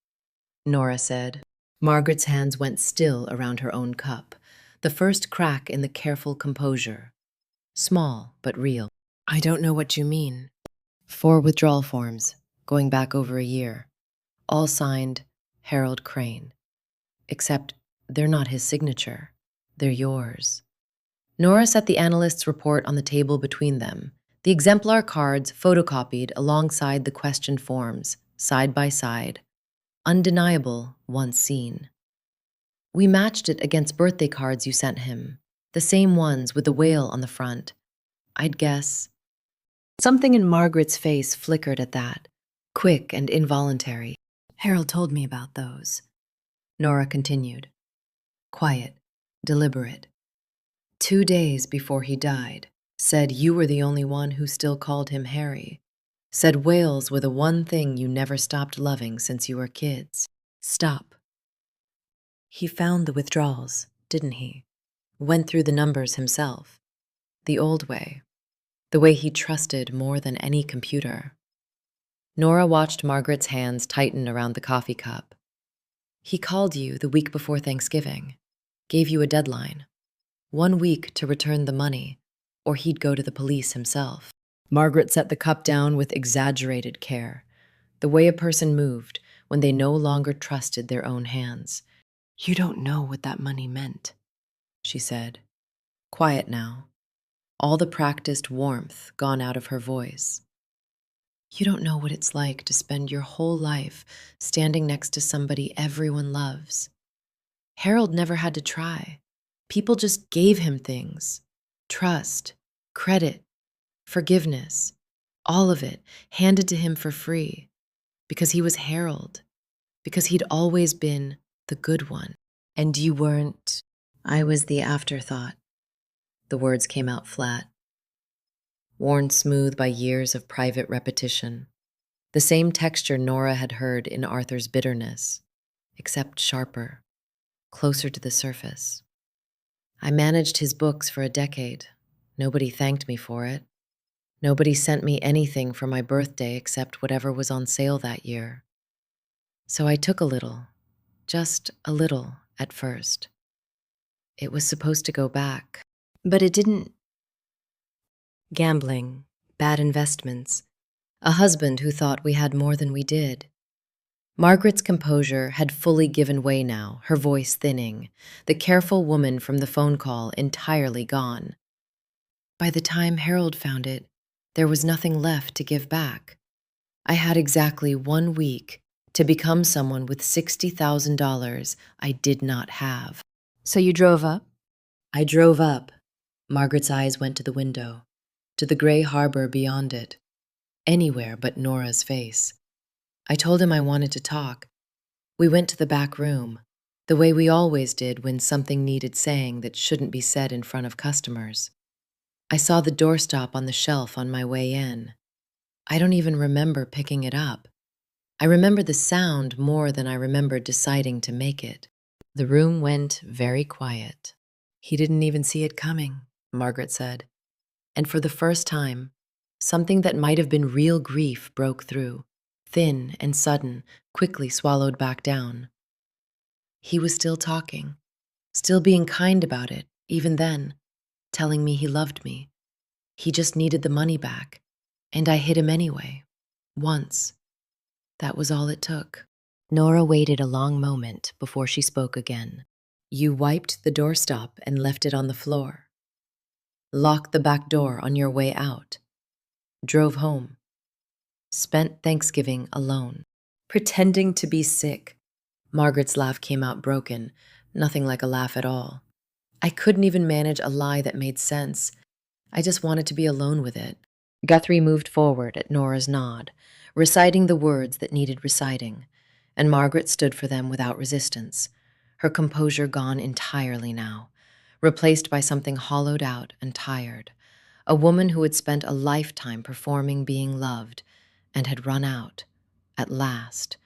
[SPEAKER 1] Nora said. Margaret's hands went still around her own cup, the first crack in the careful composure. Small, but real. I don't know what you mean. 4 withdrawal forms, going back over a year. All signed Harold Crane. Except they're not his signature. They're yours. Nora set the analyst's report on the table between them, the exemplar cards photocopied alongside the question forms, side by side. Undeniable once seen. We matched it against birthday cards you sent him, the same ones with the whale on the front. I'd guess. Something in Margaret's face flickered at that, quick and involuntary. Harold told me about those. Nora continued. Quiet, deliberate. 2 days before he died, said you were the only one who still called him Harry. Said whales were the one thing you never stopped loving since you were kids. Stop. He found the withdrawals, didn't he? Went through the numbers himself. The old way. The way he trusted more than any computer. Nora watched Margaret's hands tighten around the coffee cup. He called you the week before Thanksgiving. Gave you a deadline. 1 week to return the money, or he'd go to the police himself. Margaret set the cup down with exaggerated care, the way a person moved when they no longer trusted their own hands. You don't know what that money meant, she said. Quiet now, all the practiced warmth gone out of her voice. You don't know what it's like to spend your whole life standing next to somebody everyone loves. Harold never had to try. People just gave him things. Trust, credit, forgiveness, all of it handed to him for free. Because he was Harold. Because he'd always been the good one. And you weren't. I was the afterthought. The words came out flat. worn smooth by years of private repetition. The same texture Nora had heard in Arthur's bitterness, except sharper, closer to the surface. I managed his books for a decade. Nobody thanked me for it. Nobody sent me anything for my birthday except whatever was on sale that year. So I took a little, just a little at first. It was supposed to go back, but it didn't. Gambling, bad investments, a husband who thought we had more than we did. Margaret's composure had fully given way now, her voice thinning, the careful woman from the phone call entirely gone. By the time Harold found it, there was nothing left to give back. I had exactly 1 week to become someone with $60,000 I did not have.
[SPEAKER 3] So you drove up?
[SPEAKER 1] I drove up. Margaret's eyes went to the window, to the gray harbor beyond it, anywhere but Nora's face. I told him I wanted to talk. We went to the back room, the way we always did when something needed saying that shouldn't be said in front of customers. I saw the doorstop on the shelf on my way in. I don't even remember picking it up. I remember the sound more than I remember deciding to make it. The room went very quiet. He didn't even see it coming, Margaret said. And for the first time, something that might have been real grief broke through, thin and sudden, quickly swallowed back down. He was still talking, still being kind about it, even then, telling me he loved me. He just needed the money back, and I hit him anyway, once. That was all it took. Nora waited a long moment before she spoke again. You wiped the doorstop and left it on the floor. Locked the back door on your way out. Drove home. Spent Thanksgiving alone. Pretending to be sick. Margaret's laugh came out broken, nothing like a laugh at all. I couldn't even manage a lie that made sense. I just wanted to be alone with it. Guthrie moved forward at Nora's nod, reciting the words that needed reciting, and Margaret stood for them without resistance, her composure gone entirely now, replaced by something hollowed out and tired, a woman who had spent a lifetime performing being loved and had run out, at last,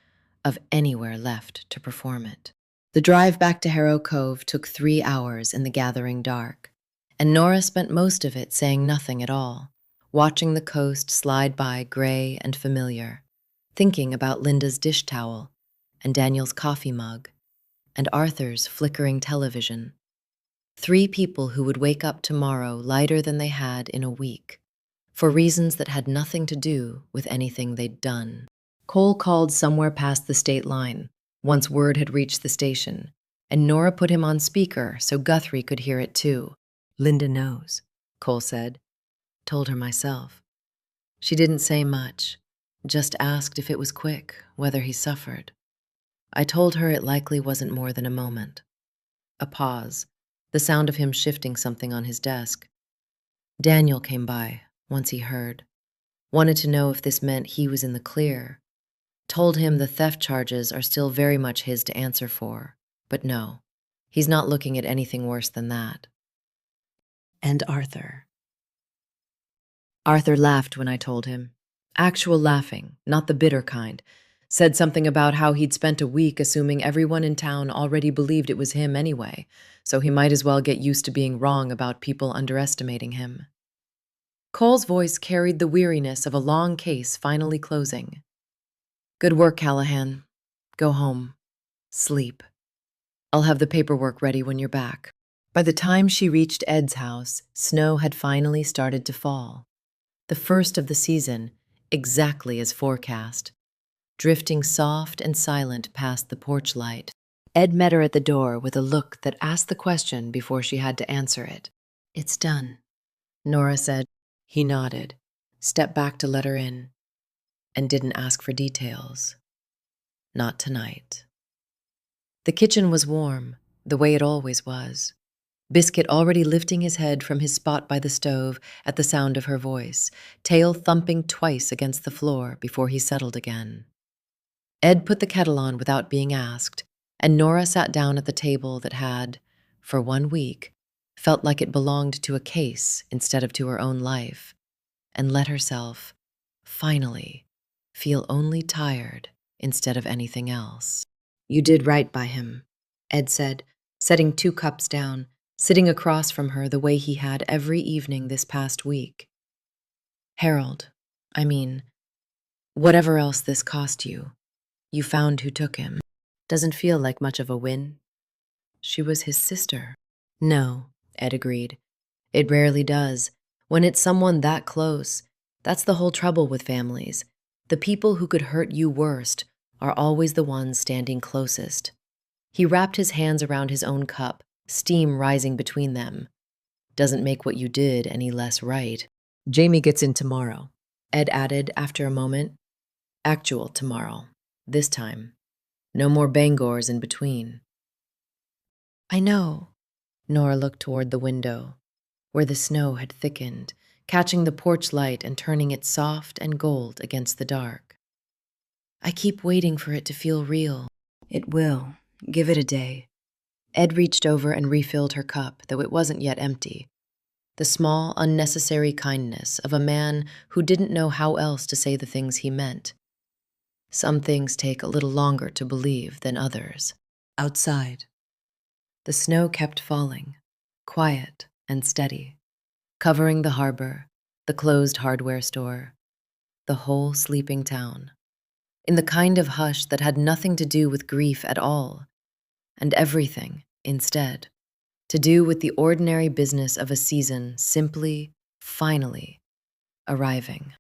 [SPEAKER 1] of anywhere left to perform it. The drive back to Harrow Cove took 3 hours in the gathering dark, and Nora spent most of it saying nothing at all, watching the coast slide by gray and familiar, thinking about Linda's dish towel and Daniel's coffee mug and Arthur's flickering television. 3 people who would wake up tomorrow lighter than they had in a week, for reasons that had nothing to do with anything they'd done. Cole called somewhere past the state line, once word had reached the station, and Nora put him on speaker so Guthrie could hear it too. Linda knows, Cole said. Told her myself. She didn't say much, just asked if it was quick, whether he suffered. I told her it likely wasn't more than a moment. A pause, the sound of him shifting something on his desk. Daniel came by, once he heard. Wanted to know if this meant he was in the clear. Told him the theft charges are still very much his to answer for, but no, he's not looking at anything worse than that. And Arthur. Arthur laughed when I told him. Actual laughing, not the bitter kind. Said something about how he'd spent a week assuming everyone in town already believed it was him anyway, so he might as well get used to being wrong about people underestimating him. Cole's voice carried the weariness of a long case finally closing. Good work, Callahan. Go home. Sleep. I'll have the paperwork ready when you're back. By the time she reached Ed's house, snow had finally started to fall. The first of the season, exactly as forecast, drifting soft and silent past the porch light. Ed met her at the door with a look that asked the question before she had to answer it. It's done, Nora said. He nodded, stepped back to let her in, and didn't ask for details. Not tonight. The kitchen was warm, the way it always was. Biscuit already lifting his head from his spot by the stove at the sound of her voice, tail thumping twice against the floor before he settled again. Ed put the kettle on without being asked, and Nora sat down at the table that had, for 1 week, felt like it belonged to a case instead of to her own life, and let herself, finally, feel only tired instead of anything else. "You did right by him," Ed said, setting 2 cups down, sitting across from her the way he had every evening this past week. "Harold, I mean, whatever else this cost you, you found who took him. Doesn't feel like much of a win." She was his sister. "No," Ed agreed. "It rarely does. When it's someone that close, that's the whole trouble with families. The people who could hurt you worst are always the ones standing closest." He wrapped his hands around his own cup, steam rising between them. "Doesn't make what you did any less right." "Jamie gets in tomorrow," Ed added after a moment. "Actual tomorrow. This time. No more Bangors in between." "I know." Nora looked toward the window, where the snow had thickened, catching the porch light and turning it soft and gold against the dark. "I keep waiting for it to feel real." "It will. Give it a day." Ed reached over and refilled her cup, though it wasn't yet empty. The small, unnecessary kindness of a man who didn't know how else to say the things he meant. Some things take a little longer to believe than others. Outside, the snow kept falling, quiet and steady, covering the harbor, the closed hardware store, the whole sleeping town, in the kind of hush that had nothing to do with grief at all, and everything, instead, to do with the ordinary business of a season simply, finally, arriving.